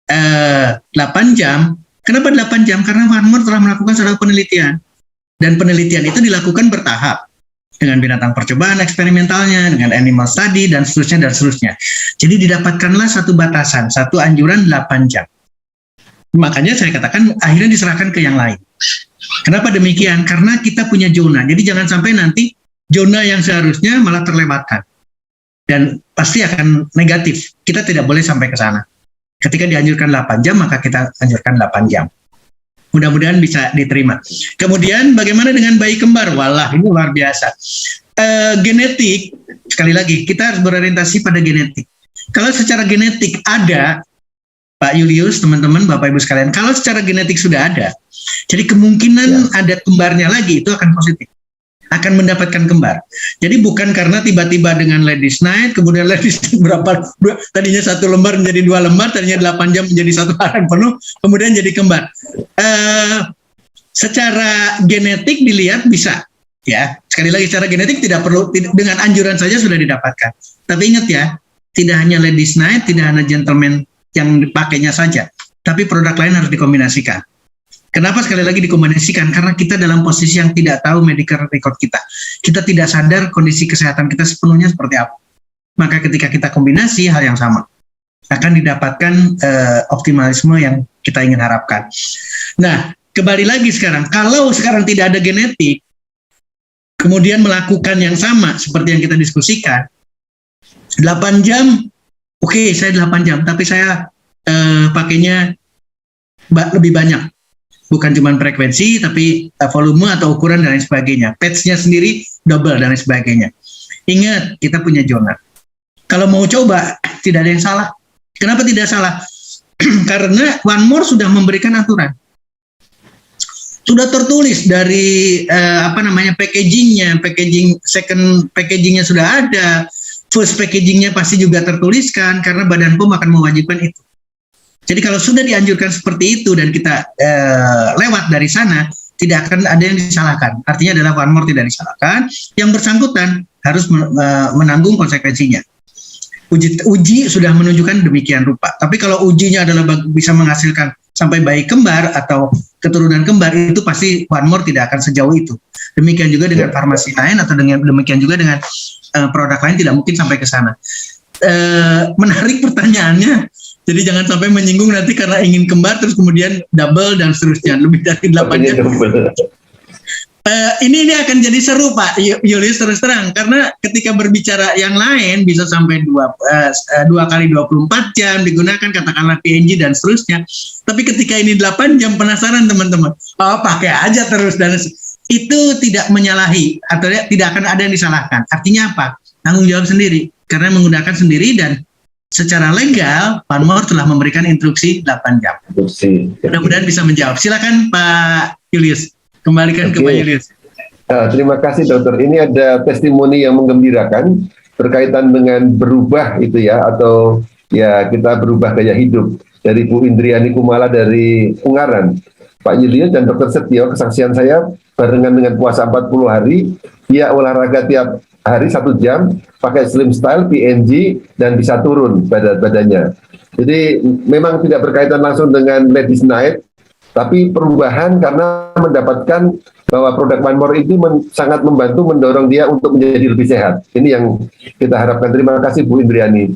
8 jam, kenapa 8 jam? Karena One More telah melakukan suatu penelitian. Dan penelitian itu dilakukan bertahap. Dengan binatang percobaan eksperimentalnya, dengan animal study, dan seterusnya, dan seterusnya. Jadi didapatkanlah satu batasan, satu anjuran 8 jam. Makanya saya katakan akhirnya diserahkan ke yang lain. Kenapa demikian? Karena kita punya zona. Jadi jangan sampai nanti zona yang seharusnya malah terlewatkan. Dan pasti akan negatif. Kita tidak boleh sampai ke sana. Ketika dianjurkan 8 jam, maka kita anjurkan 8 jam. Mudah-mudahan bisa diterima. Kemudian bagaimana dengan bayi kembar? Walah, ini luar biasa. Genetik, sekali lagi, kita harus berorientasi pada genetik. Kalau secara genetik ada, Pak Julius, teman-teman, Bapak Ibu sekalian, kalau secara genetik sudah ada, jadi kemungkinan ada kembarnya lagi, itu akan positif. Akan mendapatkan kembar. Jadi bukan karena tiba-tiba dengan Ladies Night, kemudian Ladies Night tadinya 1 lembar menjadi 2 lembar, tadinya 8 jam menjadi 1 hari penuh, kemudian jadi kembar. Secara genetik dilihat bisa, ya. Sekali lagi secara genetik tidak perlu, dengan anjuran saja sudah didapatkan. Tapi ingat ya, tidak hanya Ladies Night, tidak hanya gentleman yang dipakainya saja, tapi produk lain harus dikombinasikan. Kenapa sekali lagi dikombinasikan? Karena kita dalam posisi yang tidak tahu medical record kita. Kita tidak sadar kondisi kesehatan kita sepenuhnya seperti apa. Maka ketika kita kombinasi, hal yang sama. Akan didapatkan optimalisme yang kita ingin harapkan. Nah, kembali lagi sekarang. Kalau sekarang tidak ada genetik, kemudian melakukan yang sama seperti yang kita diskusikan, 8 jam, oke, saya 8 jam, tapi saya pakainya lebih banyak. Bukan cuma frekuensi, tapi volume atau ukuran dan lain sebagainya. Patch-nya sendiri double dan lain sebagainya. Ingat, kita punya zona. Kalau mau coba, tidak ada yang salah. Kenapa tidak salah? Karena One More sudah memberikan aturan. Sudah tertulis dari packagingnya, second packagingnya sudah ada, first packagingnya pasti juga tertuliskan karena Badan POM akan mewajibkan itu. Jadi kalau sudah dianjurkan seperti itu dan kita lewat dari sana, tidak akan ada yang disalahkan. Artinya adalah One More tidak disalahkan, yang bersangkutan harus menanggung konsekuensinya. Uji sudah menunjukkan demikian rupa. Tapi kalau ujinya adalah bisa menghasilkan sampai bayi kembar atau keturunan kembar, itu pasti One More tidak akan sejauh itu. Demikian juga dengan farmasi lain atau demikian juga dengan produk lain tidak mungkin sampai ke sana. Menarik pertanyaannya. Jadi jangan sampai menyinggung nanti karena ingin kembar terus kemudian double dan seterusnya lebih dari 8 jam. Ini akan jadi seru Pak Julius, terus terang, karena ketika berbicara yang lain bisa sampai 2 kali 24 jam digunakan katakanlah PNG dan seterusnya. Tapi ketika ini 8 jam penasaran teman-teman. Pakai aja terus dan itu tidak menyalahi atau tidak akan ada yang disalahkan. Artinya apa? Tanggung jawab sendiri karena menggunakan sendiri dan secara legal, One More telah memberikan instruksi 8 jam. Mudah-mudahan bisa menjawab. Silakan Pak Julius, kembalikan ke Pak Julius. Terima kasih dokter. Ini ada testimoni yang menggembirakan berkaitan dengan berubah itu ya, atau ya kita berubah gaya hidup. Dari Bu Indriani Kumala dari Ungaran. Pak Julius dan dokter Setio, kesaksian saya barengan dengan puasa 40 hari, dia olahraga tiap hari 1 jam pakai slim style PNG dan bisa turun badannya. Jadi memang tidak berkaitan langsung dengan Ladies Night, tapi perubahan karena mendapatkan bahwa produk One More ini sangat membantu mendorong dia untuk menjadi lebih sehat. Ini yang kita harapkan. Terima kasih Bu Indriani.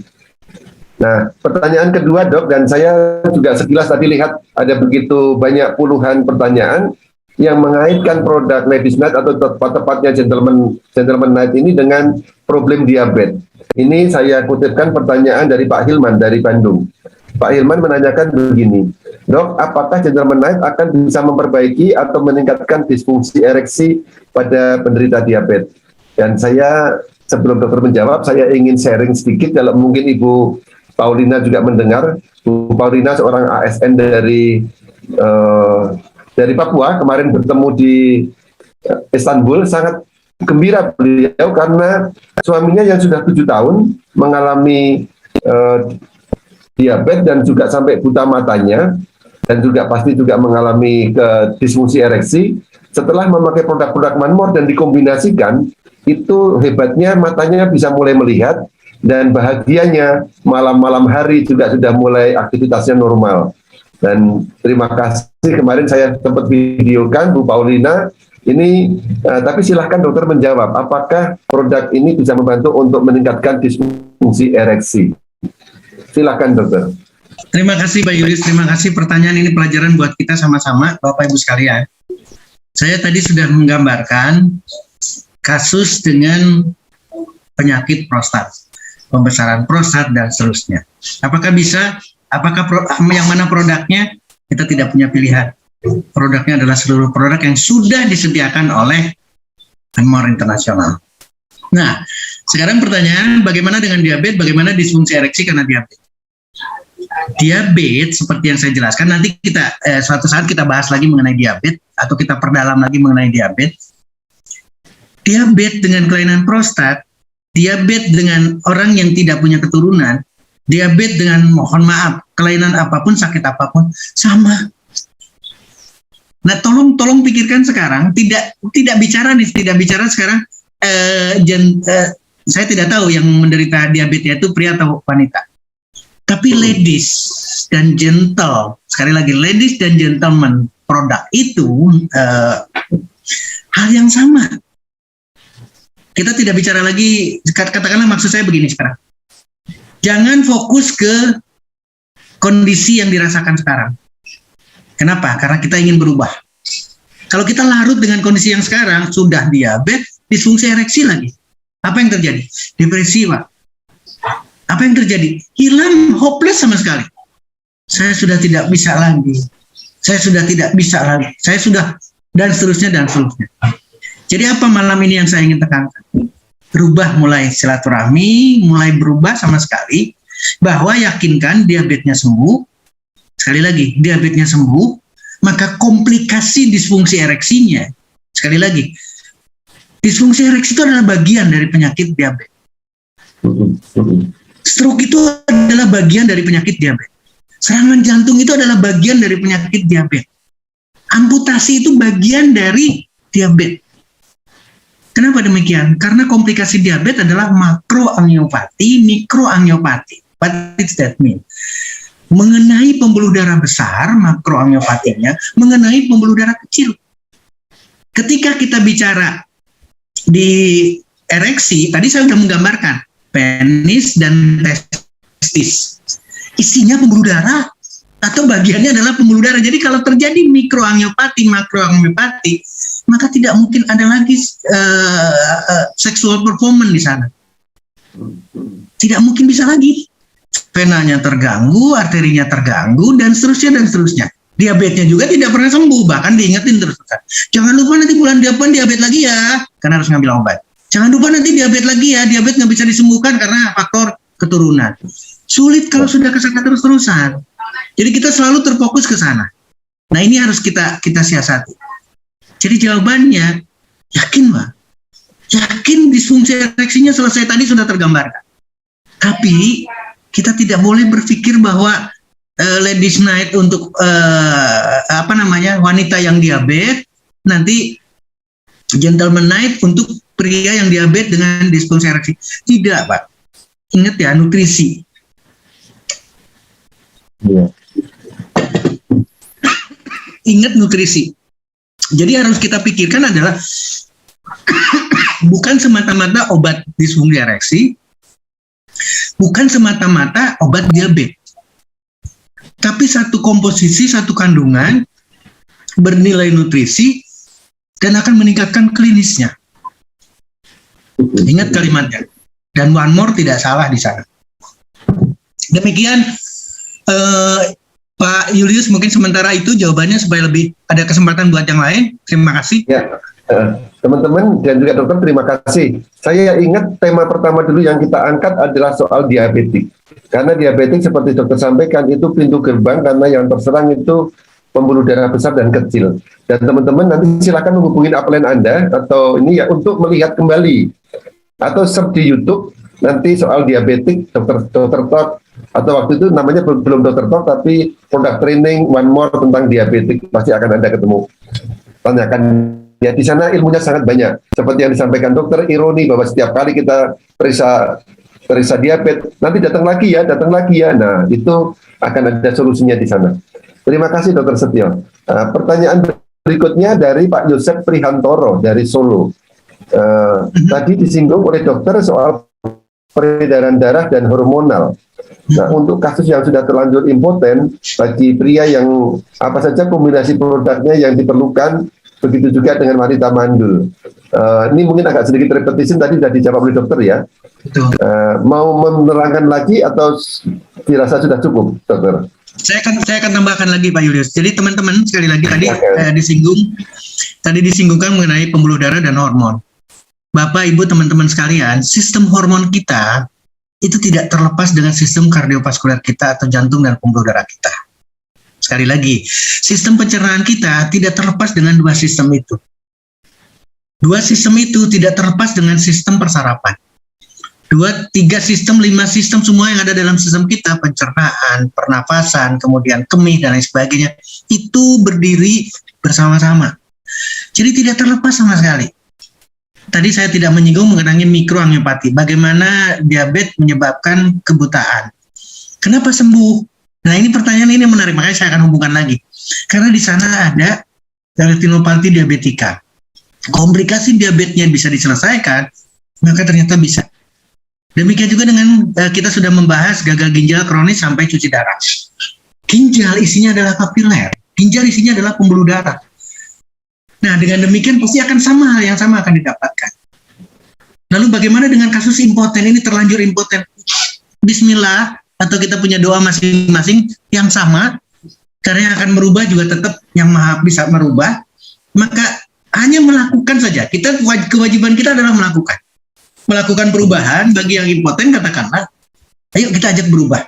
Nah, pertanyaan kedua Dok, dan saya juga sekilas tadi lihat ada begitu banyak puluhan pertanyaan yang mengaitkan produk Ladies Night atau tepatnya Gentleman Night ini dengan problem diabetes. Ini saya kutipkan pertanyaan dari Pak Hilman dari Bandung. Pak Hilman menanyakan begini, Dok, apakah Gentleman Night akan bisa memperbaiki atau meningkatkan disfungsi ereksi pada penderita diabetes? Dan saya, sebelum dokter menjawab, saya ingin sharing sedikit, kalau mungkin Ibu Paulina juga mendengar. Bu Paulina seorang ASN dari Papua, kemarin bertemu di Istanbul, sangat gembira beliau karena suaminya yang sudah 7 tahun mengalami diabetes dan juga sampai buta matanya, dan juga pasti juga mengalami disfungsi ereksi. Setelah memakai produk-produk One More dan dikombinasikan, itu hebatnya matanya bisa mulai melihat, dan bahagianya malam-malam hari juga sudah mulai aktivitasnya normal. Dan terima kasih, kemarin saya sempat videokan Bu Paulina ini, tapi silahkan dokter menjawab, apakah produk ini bisa membantu untuk meningkatkan disfungsi ereksi? Silahkan dokter. Terima kasih Pak Yuris, terima kasih pertanyaan ini, pelajaran buat kita sama-sama Bapak Ibu sekalian. Saya tadi sudah menggambarkan kasus dengan penyakit prostat, pembesaran prostat dan seterusnya. Apakah bisa? Apakah yang mana produknya? Kita tidak punya pilihan. Produknya adalah seluruh produk yang sudah disediakan oleh One More International. Nah, sekarang pertanyaan, bagaimana dengan diabetes? Bagaimana disfungsi ereksi karena diabetes? Diabetes, seperti yang saya jelaskan, nanti kita suatu saat kita bahas lagi mengenai diabetes, atau kita perdalam lagi mengenai diabetes. Diabetes dengan kelainan prostat, diabetes dengan orang yang tidak punya keturunan, diabetes dengan, mohon maaf, kelainan apapun, sakit apapun, sama. Nah, tolong pikirkan sekarang, tidak bicara sekarang. Saya tidak tahu yang menderita diabetes itu pria atau wanita. Tapi ladies dan gentle, sekali lagi ladies dan gentleman produk itu hal yang sama. Kita tidak bicara lagi, katakanlah maksud saya begini sekarang. Jangan fokus ke kondisi yang dirasakan sekarang. Kenapa? Karena kita ingin berubah. Kalau kita larut dengan kondisi yang sekarang, sudah diabetes, disfungsi ereksi lagi. Apa yang terjadi? Depresi, Pak. Apa yang terjadi? Hilang, hopeless sama sekali. Saya sudah tidak bisa lagi. Saya sudah tidak bisa lagi. Saya sudah, dan seterusnya, dan seterusnya. Jadi apa malam ini yang saya ingin tekankan? Berubah, mulai silaturahmi, mulai berubah sama sekali, bahwa yakinkan diabetesnya sembuh. Sekali lagi, diabetesnya sembuh, maka komplikasi disfungsi ereksinya, sekali lagi, disfungsi ereksi itu adalah bagian dari penyakit diabetes. Stroke itu adalah bagian dari penyakit diabetes. Serangan jantung itu adalah bagian dari penyakit diabetes. Amputasi itu bagian dari diabetes. Kenapa demikian? Karena komplikasi diabetes adalah makroangiopati, mikroangiopati. What does that mean? Mengenai pembuluh darah besar, makroangiopatinya, mengenai pembuluh darah kecil. Ketika kita bicara di ereksi, tadi saya sudah menggambarkan penis dan testis. Isinya pembuluh darah atau bagiannya adalah pembuluh darah. Jadi kalau terjadi mikroangiopati, makroangiopati, maka tidak mungkin ada lagi sexual performance di sana. Tidak mungkin bisa lagi. Venanya terganggu, arterinya terganggu, dan seterusnya, dan seterusnya. Diabetesnya juga tidak pernah sembuh, bahkan diingetin terus. Jangan lupa nanti bulan depan diabetes lagi ya, karena harus ngambil obat. Jangan lupa nanti diabetes lagi ya, diabetes nggak bisa disembuhkan karena faktor keturunan. Sulit kalau sudah kesana terus-terusan. Jadi kita selalu terfokus ke sana. Nah ini harus kita siasati. Jadi jawabannya, yakin Pak. Yakin disfungsi ereksinya selesai, tadi sudah tergambarkan. Tapi kita tidak boleh berpikir bahwa ladies night untuk wanita yang diabetes, nanti gentleman night untuk pria yang diabetes dengan disfungsi ereksi. Tidak, Pak. Ingat ya, nutrisi. Iya. Ingat nutrisi. Jadi harus kita pikirkan adalah bukan semata-mata obat disfungsi ereksi, bukan semata-mata obat diabetes, tapi satu komposisi, satu kandungan bernilai nutrisi dan akan meningkatkan klinisnya. Ingat kalimatnya. Dan one more tidak salah di sana. Demikian Pak Julius, mungkin sementara itu jawabannya supaya lebih ada kesempatan buat yang lain. Terima kasih. Ya, teman-teman dan juga dokter, terima kasih. Saya ingat tema pertama dulu yang kita angkat adalah soal diabetik. Karena diabetik seperti dokter sampaikan itu pintu gerbang, karena yang terserang itu pembuluh darah besar dan kecil. Dan teman-teman nanti silakan menghubungi upline Anda atau ini ya untuk melihat kembali atau search di YouTube nanti soal diabetik dokter Talk, atau waktu itu namanya belum dokter Talk tapi product training one more tentang diabetik, pasti akan Anda ketemu. Tanyakan ya, di sana ilmunya sangat banyak. Seperti yang disampaikan dokter, ironi bahwa setiap kali kita periksa diabetes, nanti datang lagi ya. Nah, itu akan ada solusinya di sana. Terima kasih dokter Setio. Pertanyaan berikutnya dari Pak Yosef Prihantoro dari Solo. Tadi disinggung oleh dokter soal peredaran darah dan hormonal. Nah, untuk kasus yang sudah terlanjur impoten, bagi pria yang apa saja kombinasi produknya yang diperlukan, begitu juga dengan wanita mandul. Ini mungkin agak sedikit repetition, tadi sudah dijawab oleh dokter ya. Mau menerangkan lagi atau dirasa sudah cukup, dokter? Saya akan tambahkan lagi Pak Julius. Jadi teman-teman sekali lagi tadi disinggungkan mengenai pembuluh darah dan hormon. Bapak, Ibu, teman-teman sekalian, sistem hormon kita itu tidak terlepas dengan sistem kardiovaskuler kita atau jantung dan pembuluh darah kita. Sekali lagi, sistem pencernaan kita tidak terlepas dengan dua sistem itu. Dua sistem itu tidak terlepas dengan sistem persarapan. 2, 3 sistem, 5 sistem semua yang ada dalam sistem kita, pencernaan, pernafasan, kemudian kemih dan lain sebagainya, itu berdiri bersama-sama. Jadi tidak terlepas sama sekali. Tadi saya tidak menyinggung mengenai mikroangiopati, bagaimana diabetes menyebabkan kebutaan. Kenapa sembuh? Nah, ini pertanyaan ini menarik, makanya saya akan hubungkan lagi. Karena di sana ada retinopati diabetika. Komplikasi diabetesnya bisa diselesaikan, maka ternyata bisa. Demikian juga dengan kita sudah membahas gagal ginjal kronis sampai cuci darah. Ginjal isinya adalah kapiler, ginjal isinya adalah pembuluh darah. Nah, dengan demikian pasti akan sama hal yang sama akan didapatkan. Lalu bagaimana dengan kasus impoten ini, terlanjur impoten? Bismillah, atau kita punya doa masing-masing yang sama, karena yang akan merubah juga tetap yang Maha bisa merubah, maka hanya melakukan saja. Kewajiban kita adalah melakukan perubahan. Bagi yang impoten, katakanlah, ayo kita ajak berubah.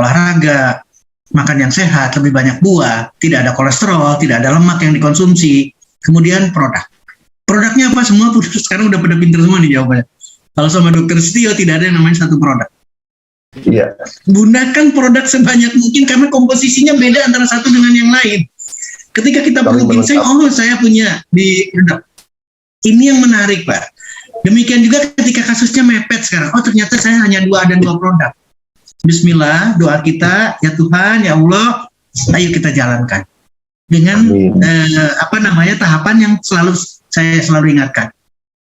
Olahraga, makan yang sehat, lebih banyak buah, tidak ada kolesterol, tidak ada lemak yang dikonsumsi. Kemudian produknya apa? Semua sekarang udah pada pinter semua nih jawabannya. Kalau sama dokter Setio tidak ada yang namanya satu produk. Iya. Gunakan produk sebanyak mungkin karena komposisinya beda antara satu dengan yang lain. Ketika kita perlu ginseng, saya punya di produk. Ini yang menarik, Pak. Demikian juga ketika kasusnya mepet sekarang. Oh, ternyata saya hanya ada dua produk. Bismillah, doa kita, ya Tuhan, ya Allah, ayo kita jalankan. Dengan tahapan yang saya selalu ingatkan.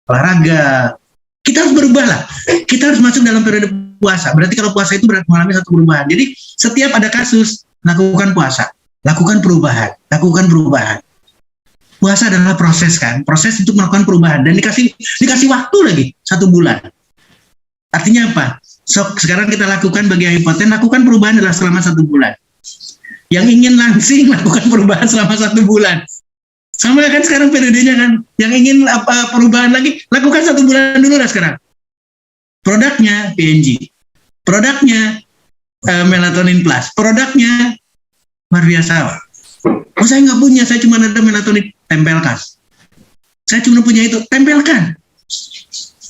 Olahraga. Kita harus berubah lah. Kita harus masuk dalam periode puasa. Berarti kalau puasa itu berarti mengalami satu perubahan. Jadi setiap ada kasus, lakukan puasa. Lakukan perubahan. Puasa adalah proses kan. Proses untuk melakukan perubahan. Dan dikasih waktu lagi, 1 bulan. Artinya apa? Sekarang kita lakukan bagi yang impoten, lakukan perubahan adalah selama 1 bulan. Yang ingin langsing, lakukan perubahan selama 1 bulan. Sama kan sekarang periodenya kan. Yang ingin perubahan lagi, lakukan 1 bulan dulu lah sekarang. Produknya PNG. Produknya melatonin plus. Produknya Marviasa. Oh, saya nggak punya, saya cuma ada melatonin. Tempelkan. Saya cuma punya itu, tempelkan.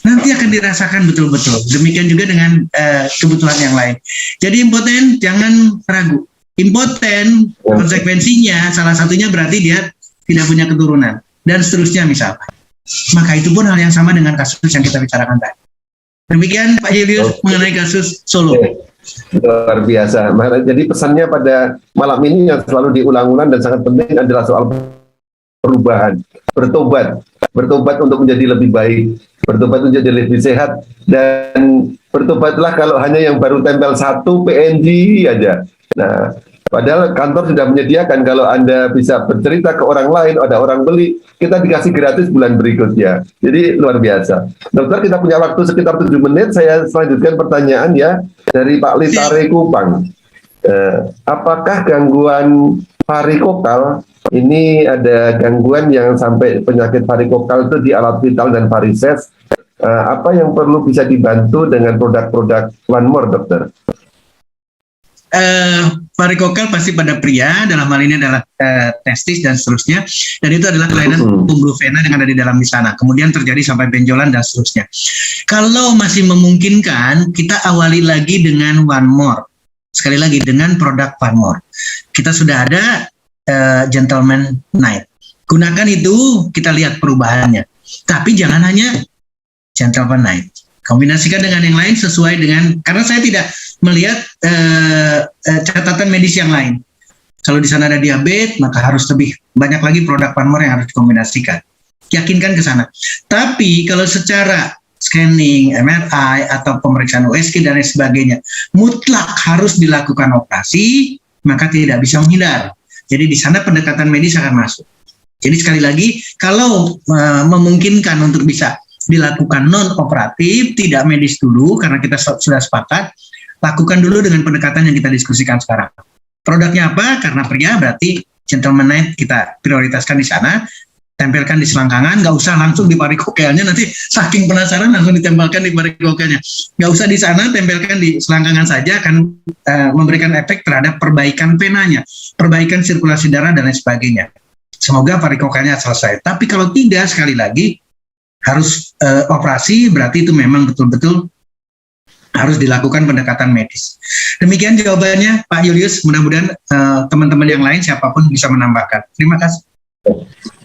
Nanti akan dirasakan betul-betul. Demikian juga dengan kebutuhan yang lain. Jadi impoten jangan ragu. Impoten konsekuensinya salah satunya berarti dia tidak punya keturunan dan seterusnya misalnya. maka itu pun hal yang sama dengan kasus yang kita bicarakan tadi. Demikian Pak Julius mengenai kasus Solo. Luar biasa. Jadi pesannya pada malam ini yang selalu diulang-ulang dan sangat penting adalah soal perubahan, bertobat untuk menjadi lebih baik, bertobat menjadi lebih sehat, dan bertobatlah kalau hanya yang baru tempel 1 PNG aja. Nah, padahal kantor sudah menyediakan kalau Anda bisa bercerita ke orang lain, ada orang beli, kita dikasih gratis bulan berikutnya. Jadi luar biasa. Dokter, kita punya waktu sekitar 7 menit. Saya selanjutkan pertanyaan ya dari Pak Litare Kupang. Apakah gangguan varikokal ini ada gangguan yang sampai penyakit varikokal itu di alat vital dan varises? Apa yang perlu bisa dibantu dengan produk-produk One More, dokter? Varikokal pasti pada pria, dalam hal ini adalah testis dan seterusnya, dan itu adalah kelainan pembuluh vena yang ada di dalam di sana. Kemudian terjadi sampai benjolan dan seterusnya. Kalau masih memungkinkan, kita awali lagi dengan One More. Sekali lagi dengan produk One More. Kita sudah ada Gentleman Night. Gunakan itu, kita lihat perubahannya. Tapi jangan hanya Gentleman Night. Kombinasikan dengan yang lain sesuai dengan, karena saya tidak melihat catatan medis yang lain. Kalau di sana ada diabetes, maka harus lebih banyak lagi produk One More yang harus dikombinasikan. Yakinkan ke sana. Tapi kalau secara scanning, MRI, atau pemeriksaan USG dan lain sebagainya, mutlak harus dilakukan operasi, maka tidak bisa menghindar. Jadi di sana pendekatan medis akan masuk. Jadi sekali lagi, kalau memungkinkan untuk bisa dilakukan non-operatif, tidak medis dulu, karena kita sudah sepakat, lakukan dulu dengan pendekatan yang kita diskusikan sekarang. Produknya apa? Karena pria berarti Gentleman Night kita prioritaskan di sana, tempelkan di selangkangan, nggak usah langsung di varikokelnya, nanti saking penasaran langsung ditempelkan di varikokelnya. Nggak usah di sana, tempelkan di selangkangan saja, akan memberikan efek terhadap perbaikan venanya, perbaikan sirkulasi darah, dan lain sebagainya. Semoga varikokelnya selesai. Tapi kalau tidak, sekali lagi, harus operasi, berarti itu memang betul-betul harus dilakukan pendekatan medis. Demikian jawabannya Pak Julius, mudah-mudahan teman-teman yang lain siapapun bisa menambahkan. Terima kasih.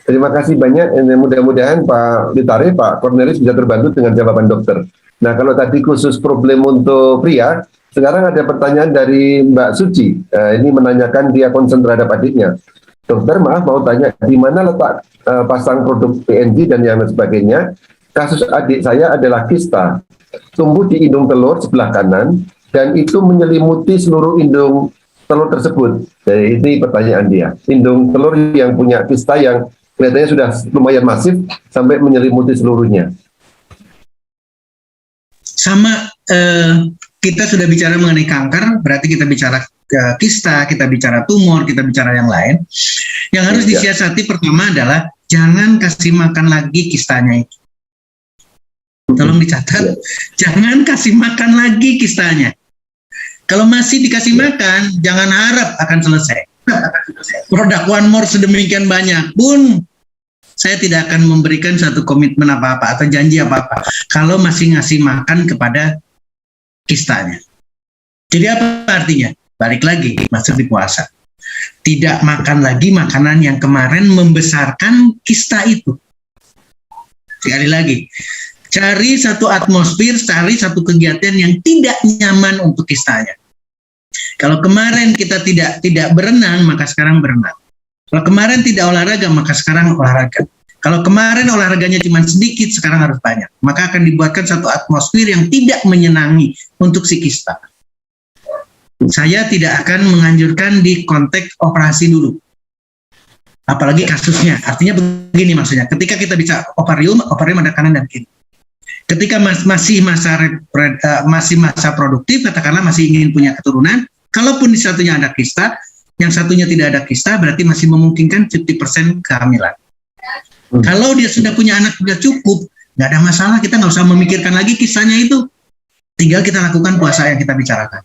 Terima kasih banyak, mudah-mudahan Pak Litare, Pak Cornelis bisa terbantu dengan jawaban dokter. Nah, kalau tadi khusus problem untuk pria, sekarang ada pertanyaan dari Mbak Suci. Ini menanyakan dia concern terhadap adiknya. Dokter, maaf mau tanya, di mana letak pasang produk PNG dan yang sebagainya? Kasus adik saya adalah kista, tumbuh di indung telur sebelah kanan, dan itu menyelimuti seluruh indung telur tersebut. Jadi ini pertanyaan dia. Indung telur yang punya kista yang kelihatannya sudah lumayan masif, sampai menyelimuti seluruhnya. Sama, kita sudah bicara mengenai kanker, berarti kita bicara kista, kita bicara tumor, kita bicara yang lain. Yang harus disiasati pertama adalah jangan kasih makan lagi kistanya itu. Tolong dicatat, jangan kasih makan lagi kistanya. Kalau masih dikasih makan, jangan harap akan selesai. Produk One More sedemikian banyak pun, saya tidak akan memberikan satu komitmen apa-apa atau janji apa-apa kalau masih ngasih makan kepada kistanya. Jadi apa artinya? Balik lagi, masuk di puasa. Tidak makan lagi makanan yang kemarin membesarkan kista itu. Sekali lagi, cari satu atmosfer, cari satu kegiatan yang tidak nyaman untuk kistanya. Kalau kemarin kita tidak berenang, maka sekarang berenang. Kalau kemarin tidak olahraga, maka sekarang olahraga. Kalau kemarin olahraganya cuma sedikit, sekarang harus banyak. Maka akan dibuatkan satu atmosfer yang tidak menyenangi untuk si kista. Saya tidak akan menganjurkan di konteks operasi dulu. Apalagi kasusnya. Artinya begini maksudnya. Ketika kita bicara ovarium ada kanan dan kiri. Ketika masih masa produktif, katakanlah masih ingin punya keturunan, kalaupun di satunya ada kista, yang satunya tidak ada kista, berarti masih memungkinkan 50% kehamilan. Kalau dia sudah punya anak sudah cukup, nggak ada masalah, kita nggak usah memikirkan lagi kistanya itu. Tinggal kita lakukan puasa yang kita bicarakan.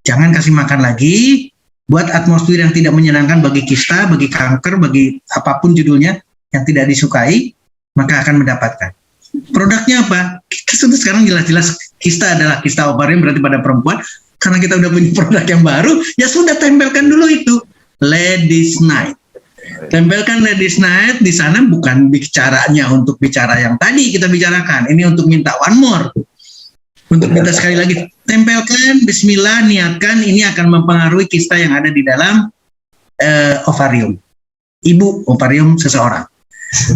Jangan kasih makan lagi, buat atmosfer yang tidak menyenangkan bagi kista, bagi kanker, bagi apapun judulnya yang tidak disukai, maka akan mendapatkan. Produknya apa? Kita sekarang jelas-jelas kista adalah kista ovarium, berarti pada perempuan. Karena kita udah punya produk yang baru, ya sudah tempelkan dulu itu. Ladies Night. Tempelkan Ladies Night di sana, bukan bicaranya untuk bicara yang tadi kita bicarakan. Ini untuk minta one more. Untuk minta sekali lagi, tempelkan, bismillah, niatkan, ini akan mempengaruhi kista yang ada di dalam ovarium. Ibu ovarium seseorang.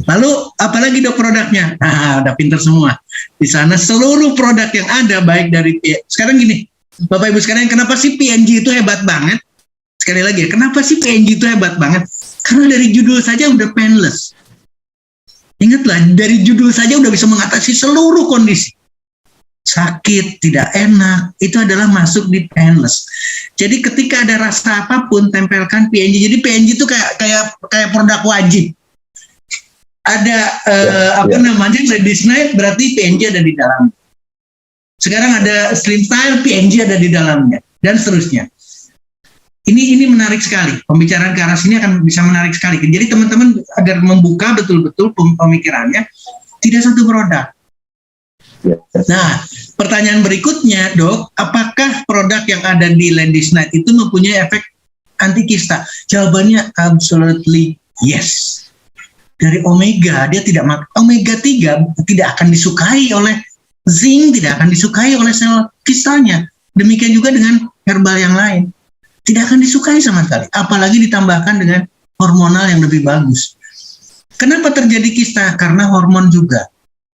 Lalu apalagi dok produknya? Udah pinter semua. Di sana seluruh produk yang ada, baik dari sekarang gini, Bapak Ibu sekalian, kenapa sih PNG itu hebat banget? Sekali lagi, kenapa sih PNG itu hebat banget? Karena dari judul saja udah painless. Ingatlah, dari judul saja udah bisa mengatasi seluruh kondisi. Sakit, tidak enak, itu adalah masuk di painless. Jadi ketika ada rasa apapun, tempelkan PNG. Jadi PNG itu kayak produk wajib. Ada namanya Ladies Night, berarti PNG ada di dalam. Sekarang ada Slim Style, PNG ada di dalamnya, dan seterusnya. Ini menarik sekali. Pembicaraan ke arah sini akan bisa menarik sekali. Jadi teman-teman agar membuka betul-betul pemikirannya, tidak satu produk. Nah, pertanyaan berikutnya, dok, apakah produk yang ada di Ladies Night itu mempunyai efek anti kista? Jawabannya absolutely yes. Dari omega, dia tidak omega 3 tidak akan disukai oleh zinc, tidak akan disukai oleh sel kistanya. Demikian juga dengan herbal yang lain. Tidak akan disukai sama sekali, apalagi ditambahkan dengan hormonal yang lebih bagus. Kenapa terjadi kista? Karena hormon juga.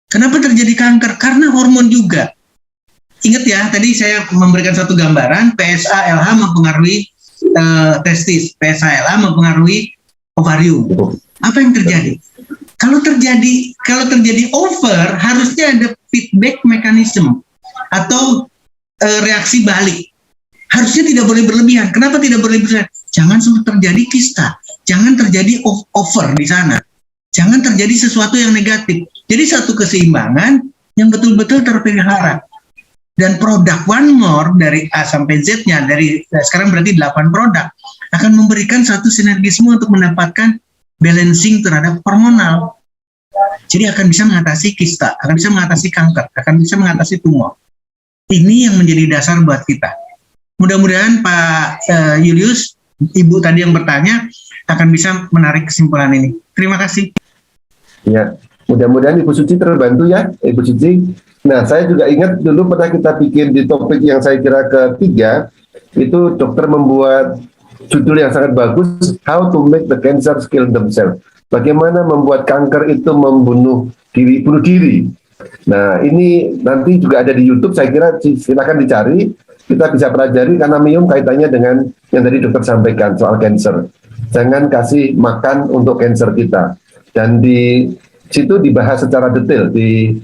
Kenapa terjadi kanker? Karena hormon juga. Ingat ya, tadi saya memberikan satu gambaran, PSA-LH mempengaruhi testis, PSA-LH mempengaruhi ovarium. Apa yang terjadi? Kalau terjadi over, harusnya ada feedback mechanism atau reaksi balik. Harusnya tidak boleh berlebihan. Kenapa tidak boleh berlebihan? Jangan sampai terjadi kista, jangan terjadi over di sana, jangan terjadi sesuatu yang negatif. Jadi satu keseimbangan yang betul-betul terpelihara. Dan produk One More dari A sampai Z-nya, dari sekarang berarti 8 produk, akan memberikan satu sinergisme untuk mendapatkan balancing terhadap hormonal. Jadi akan bisa mengatasi kista, akan bisa mengatasi kanker, akan bisa mengatasi tumor. Ini yang menjadi dasar buat kita. Mudah-mudahan Pak Julius, Ibu tadi yang bertanya, akan bisa menarik kesimpulan ini. Terima kasih. Ya, mudah-mudahan Ibu Suci terbantu ya, Ibu Suci. Nah, saya juga ingat dulu pernah kita bikin di topik yang saya kira ketiga, itu dokter membuat judul yang sangat bagus, How to Make the Cancer Kill Themselves. Bagaimana membuat kanker itu bunuh diri. Nah, ini nanti juga ada di YouTube, saya kira silakan dicari. Kita bisa pelajari karena mium kaitannya dengan yang tadi dokter sampaikan soal cancer. Jangan kasih makan untuk cancer kita. Dan di situ dibahas secara detail di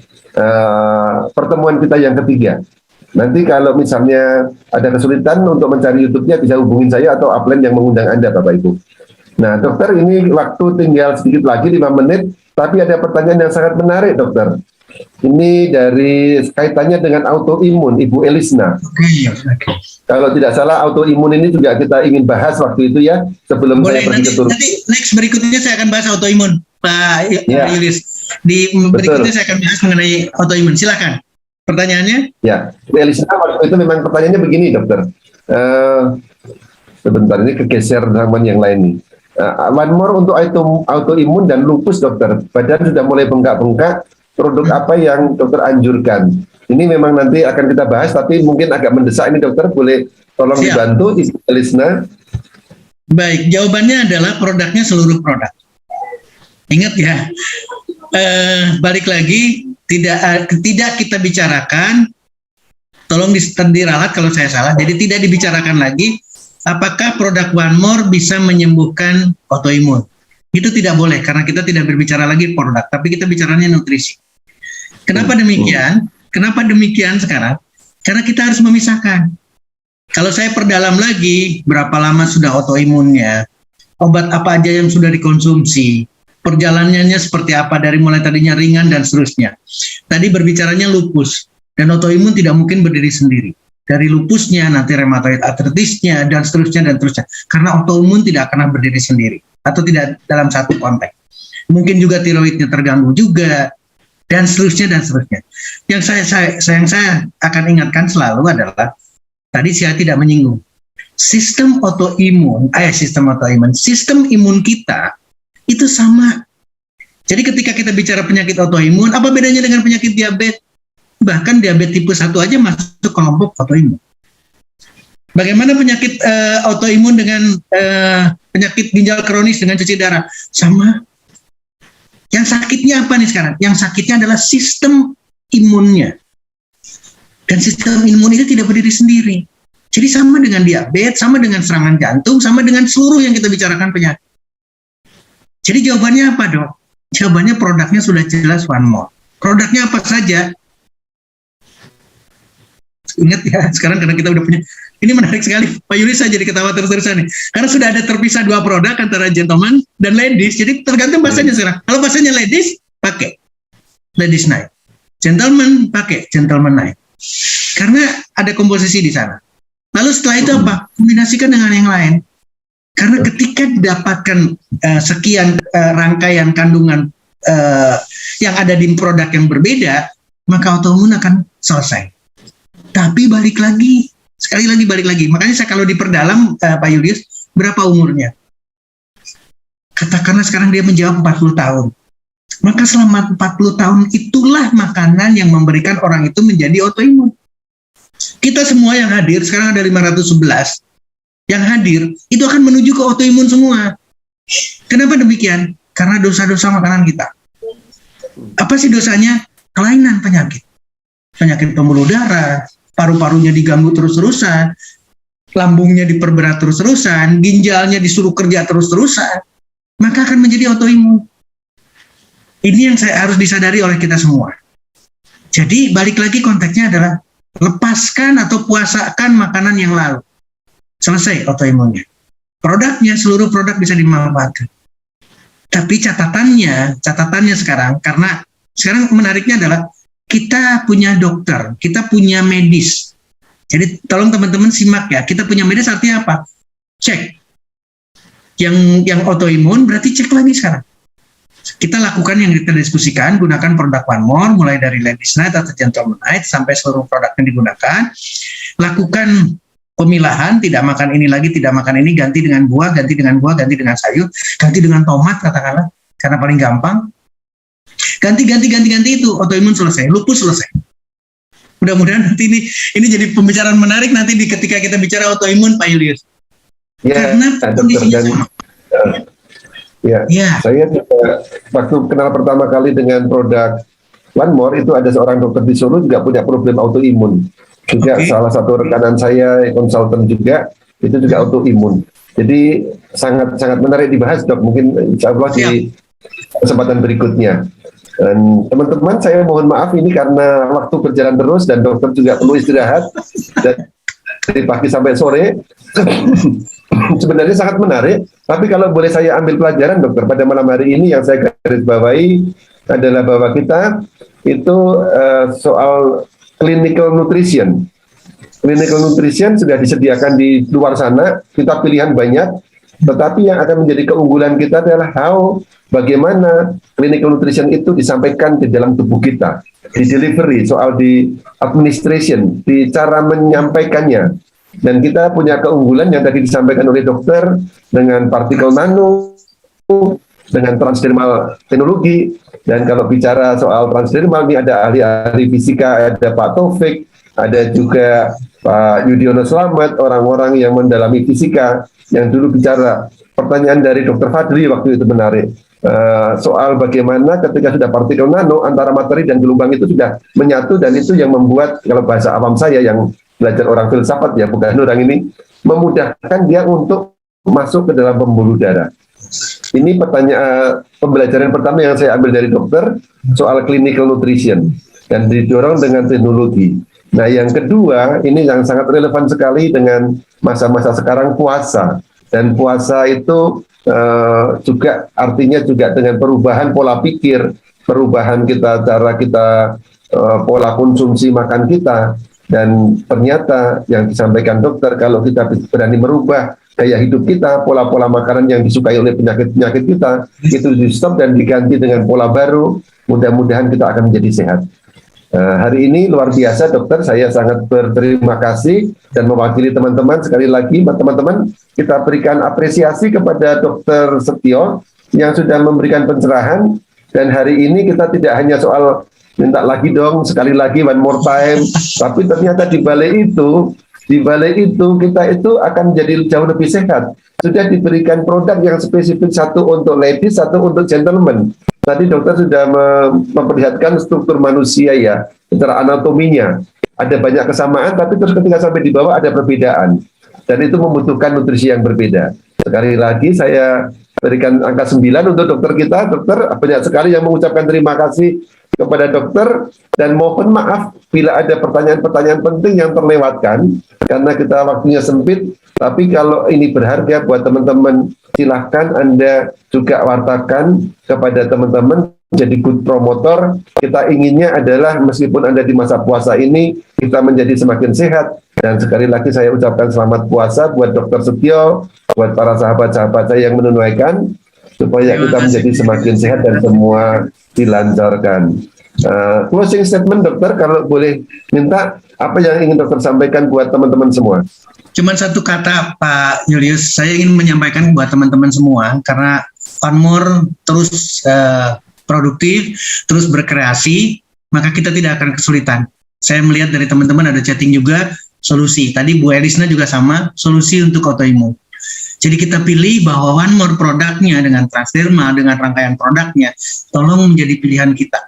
pertemuan kita yang ketiga. Nanti kalau misalnya ada kesulitan untuk mencari YouTube-nya, bisa hubungin saya atau upline yang mengundang Anda, Bapak Ibu. Nah, dokter, ini waktu tinggal sedikit lagi, 5 menit, tapi ada pertanyaan yang sangat menarik, dokter. Ini dari kaitannya dengan autoimun, Ibu Elisna. Kalau tidak salah, autoimun ini juga kita ingin bahas waktu itu ya, sebelum boleh, saya pergi ke Turki. Nanti next berikutnya saya akan bahas autoimun, Pak Julius. Di berikutnya saya akan bahas mengenai autoimun. Silakan. Pertanyaannya? Ya, Elisna waktu itu memang pertanyaannya begini, dokter. Sebentar, ini kegeser dengan yang lain nih. One more untuk autoimun dan lupus, dokter. Badan sudah mulai bengkak-bengkak. Produk apa yang dokter anjurkan? Ini memang nanti akan kita bahas, tapi mungkin agak mendesak ini, dokter. Boleh tolong dibantu, Elisna? Baik, jawabannya adalah produknya seluruh produk. Ingat ya, balik lagi, tidak kita bicarakan, tolong diralat kalau saya salah, jadi tidak dibicarakan lagi apakah produk One More bisa menyembuhkan autoimun. Itu tidak boleh, karena kita tidak berbicara lagi produk, tapi kita bicaranya nutrisi. Kenapa demikian? Kenapa demikian sekarang? Karena kita harus memisahkan. Kalau saya perdalam lagi, berapa lama sudah autoimunnya, obat apa aja yang sudah dikonsumsi, perjalanannya seperti apa dari mulai tadinya ringan dan seterusnya. Tadi berbicaranya lupus, dan autoimun tidak mungkin berdiri sendiri. Dari lupusnya, nanti rheumatoid arthritisnya, dan seterusnya, dan seterusnya. Karena autoimun tidak akan berdiri sendiri, atau tidak dalam satu konteks. Mungkin juga tiroidnya terganggu juga, dan seterusnya, dan seterusnya. Yang saya akan ingatkan selalu adalah, tadi saya tidak menyinggung, sistem imun kita Itu sama. Jadi ketika kita bicara penyakit autoimun, apa bedanya dengan penyakit diabetes? Bahkan diabetes tipe 1 aja masuk kelompok autoimun. Bagaimana penyakit autoimun dengan penyakit ginjal kronis dengan cuci darah? Sama. Yang sakitnya apa nih sekarang? Yang sakitnya adalah sistem imunnya. Dan sistem imun itu tidak berdiri sendiri. Jadi sama dengan diabetes, sama dengan serangan jantung, sama dengan seluruh yang kita bicarakan penyakit. Jadi jawabannya apa, Dok? Jawabannya produknya sudah jelas, One More. Produknya apa saja? Ingat ya, sekarang karena kita udah punya, ini menarik sekali, Pak Yuli, saya jadi ketawa terus-terusan nih. Karena sudah ada terpisah 2 produk antara gentleman dan ladies, jadi tergantung bahasanya sekarang. Kalau bahasanya ladies, pakai ladies night. Gentleman, pakai gentleman night. Karena ada komposisi di sana. Lalu setelah itu apa? Kombinasikan dengan yang lain. Karena ketika didapatkan sekian rangkaian kandungan yang ada di produk yang berbeda, maka autoimun akan selesai. Tapi balik lagi, sekali lagi balik lagi. Makanya saya kalau diperdalam, Pak Julius, berapa umurnya? Katakanlah sekarang dia menjawab 40 tahun. Maka selama 40 tahun itulah makanan yang memberikan orang itu menjadi autoimun. Kita semua yang hadir, sekarang ada 511, yang hadir, itu akan menuju ke autoimun semua. Kenapa demikian? Karena dosa-dosa makanan kita. Apa sih dosanya? Kelainan penyakit. Penyakit pembuluh darah, paru-parunya diganggu terus-terusan, lambungnya diperberat terus-terusan, ginjalnya disuruh kerja terus-terusan, maka akan menjadi autoimun. Ini yang harus disadari oleh kita semua. Jadi balik lagi konteksnya adalah lepaskan atau puasakan makanan yang lalu. Selesai autoimunnya. Produknya, seluruh produk bisa dimanfaatkan. Tapi catatannya sekarang, karena sekarang menariknya adalah kita punya dokter, kita punya medis. Jadi tolong teman-teman simak ya, kita punya medis artinya apa? Cek. Yang autoimun berarti cek lagi sekarang. Kita lakukan yang kita diskusikan, gunakan produk One More, mulai dari Ladies Night atau Gentleman Night, sampai seluruh produk yang digunakan. Lakukan pemilahan, tidak makan ini lagi, tidak makan ini, ganti dengan buah, ganti dengan buah, ganti dengan sayur, ganti dengan tomat katakanlah, karena paling gampang. Ganti itu, autoimun selesai, lupus selesai. Mudah-mudahan nanti ini jadi pembicaraan menarik nanti ketika kita bicara autoimun, Pak Julius. Ya, karena kondisinya sama. Saya juga waktu kenal pertama kali dengan produk One More itu ada seorang dokter di Solo juga punya problem autoimun. Juga salah satu rekanan saya konsultan juga itu juga autoimun. Jadi sangat menarik dibahas, Dok. Mungkin insya Allah di kesempatan berikutnya. Dan teman-teman, saya mohon maaf ini karena waktu berjalan terus dan dokter juga perlu istirahat dan dari pagi sampai sore. Sebenarnya sangat menarik, tapi kalau boleh saya ambil pelajaran, dokter, pada malam hari ini yang saya garis bawahi adalah bahwa kita itu soal clinical nutrition. Clinical nutrition sudah disediakan di luar sana, kita pilihan banyak, tetapi yang akan menjadi keunggulan kita adalah bagaimana clinical nutrition itu disampaikan di dalam tubuh kita, di delivery, soal di administration, di cara menyampaikannya. Dan kita punya keunggulan yang tadi disampaikan oleh dokter dengan partikel nano, dengan transdermal teknologi. Dan kalau bicara soal transdermal, ini ada ahli-ahli fisika, ada Pak Taufik, ada juga Pak Yudhoyono Slamet, orang-orang yang mendalami fisika, yang dulu bicara. Pertanyaan dari Dr. Fadli waktu itu menarik. Soal bagaimana ketika sudah partikel nano, antara materi dan gelombang itu sudah menyatu, dan itu yang membuat, kalau bahasa awam saya yang belajar orang filsafat ya, bukan orang ini, memudahkan dia untuk masuk ke dalam pembuluh darah. Ini pertanyaan pembelajaran pertama yang saya ambil dari dokter soal clinical nutrition dan didorong dengan teknologi. Nah, yang kedua ini yang sangat relevan sekali dengan masa-masa sekarang, puasa. Dan puasa itu juga artinya juga dengan perubahan pola pikir, perubahan cara kita pola konsumsi makan kita. Dan ternyata yang disampaikan dokter, kalau kita berani merubah gaya hidup kita, pola-pola makanan yang disukai oleh penyakit-penyakit kita, itu di stop dan diganti dengan pola baru, mudah-mudahan kita akan menjadi sehat. Hari ini luar biasa, dokter, saya sangat berterima kasih dan mewakili teman-teman, sekali lagi teman-teman, kita berikan apresiasi kepada Dokter Setio yang sudah memberikan pencerahan. Dan hari ini kita tidak hanya soal minta lagi dong, sekali lagi, one more time, tapi ternyata di balik itu kita itu akan jadi jauh lebih sehat. Sudah diberikan produk yang spesifik, satu untuk ladies, satu untuk gentleman. Tadi dokter sudah memperlihatkan struktur manusia ya, secara anatominya. Ada banyak kesamaan, tapi terus ketika sampai di bawah ada perbedaan. Dan itu membutuhkan nutrisi yang berbeda. Sekali lagi saya berikan angka 9 untuk dokter kita. Dokter, banyak sekali yang mengucapkan terima kasih kepada dokter, dan mohon maaf bila ada pertanyaan-pertanyaan penting yang terlewatkan karena kita waktunya sempit. Tapi kalau ini berharga buat teman-teman, silahkan Anda juga wartakan kepada teman-teman, jadi good promotor. Kita inginnya adalah meskipun Anda di masa puasa ini, kita menjadi semakin sehat. Dan sekali lagi saya ucapkan selamat puasa buat Dr. Setio, buat para sahabat-sahabat saya yang menunaikan, supaya kita menjadi semakin sehat dan semua dilancarkan. Closing statement dokter, kalau boleh minta, apa yang ingin dokter sampaikan buat teman-teman semua? Cuman satu kata Pak Julius, saya ingin menyampaikan buat teman-teman semua, karena One More terus produktif, terus berkreasi, maka kita tidak akan kesulitan. Saya melihat dari teman-teman ada chatting juga, solusi. Tadi Bu Elisna juga sama, solusi untuk autoimun. Jadi kita pilih bahwa One More produknya dengan Transderma, dengan rangkaian produknya, tolong menjadi pilihan kita.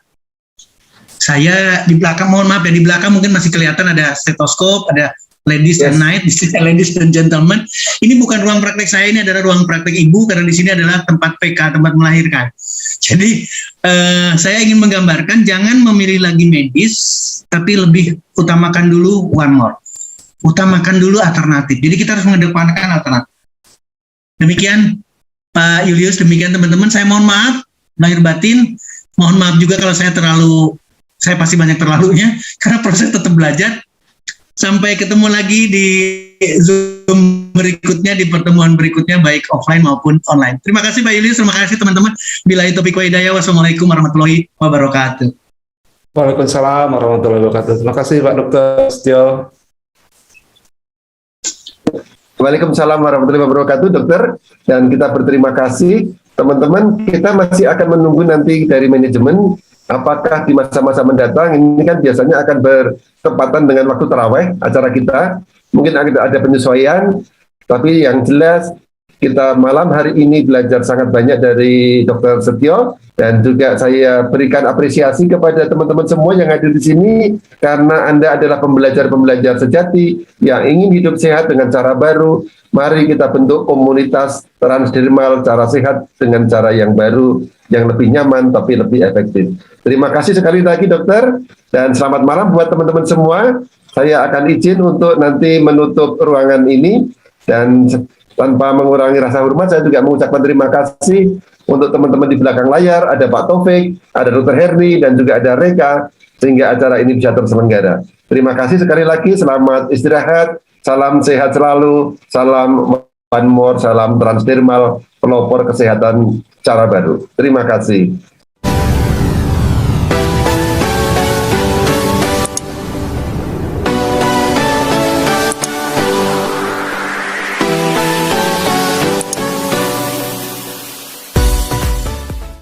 Saya di belakang, mohon maaf ya, di belakang mungkin masih kelihatan ada stetoskop, ada ladies and night, ladies and gentlemen. Ini bukan ruang praktek saya, ini adalah ruang praktek ibu, karena di sini adalah tempat PK, tempat melahirkan. Jadi saya ingin menggambarkan, jangan memilih lagi medis, tapi lebih utamakan dulu One More. Utamakan dulu alternatif. Jadi kita harus mengedepankan alternatif. Demikian Pak Julius, demikian teman-teman. Saya mohon maaf lahir batin. Mohon maaf juga kalau saya pasti banyak terlalunya, karena proses tetap belajar. Sampai ketemu lagi di Zoom berikutnya, di pertemuan berikutnya, baik offline maupun online. Terima kasih Pak Julius, terima kasih teman-teman. Billahi taufiq wa hidayah. Wassalamualaikum warahmatullahi wabarakatuh. Waalaikumsalam warahmatullahi wabarakatuh. Terima kasih Pak Dr. Setio. Waalaikumsalam warahmatullahi wabarakatuh, dokter. Dan kita berterima kasih, teman-teman. Kita masih akan menunggu nanti dari manajemen, apakah di masa-masa mendatang, ini kan biasanya akan bertepatan dengan waktu tarawih acara kita. Mungkin ada penyesuaian, tapi yang jelas kita malam hari ini belajar sangat banyak dari Dr. Setio, dan juga saya berikan apresiasi kepada teman-teman semua yang hadir di sini, karena Anda adalah pembelajar-pembelajar sejati yang ingin hidup sehat dengan cara baru. Mari kita bentuk komunitas transdermal cara sehat dengan cara yang baru, yang lebih nyaman tapi lebih efektif. Terima kasih sekali lagi dokter, dan selamat malam buat teman-teman semua. Saya akan izin untuk nanti menutup ruangan ini, dan tanpa mengurangi rasa hormat, saya juga mengucapkan terima kasih untuk teman-teman di belakang layar. Ada Pak Taufik, ada Dr. Herni, dan juga ada Reka, sehingga acara ini bisa terselenggara. Terima kasih sekali lagi, selamat istirahat, salam sehat selalu, salam One More, salam Transdermal, pelopor kesehatan cara baru. Terima kasih.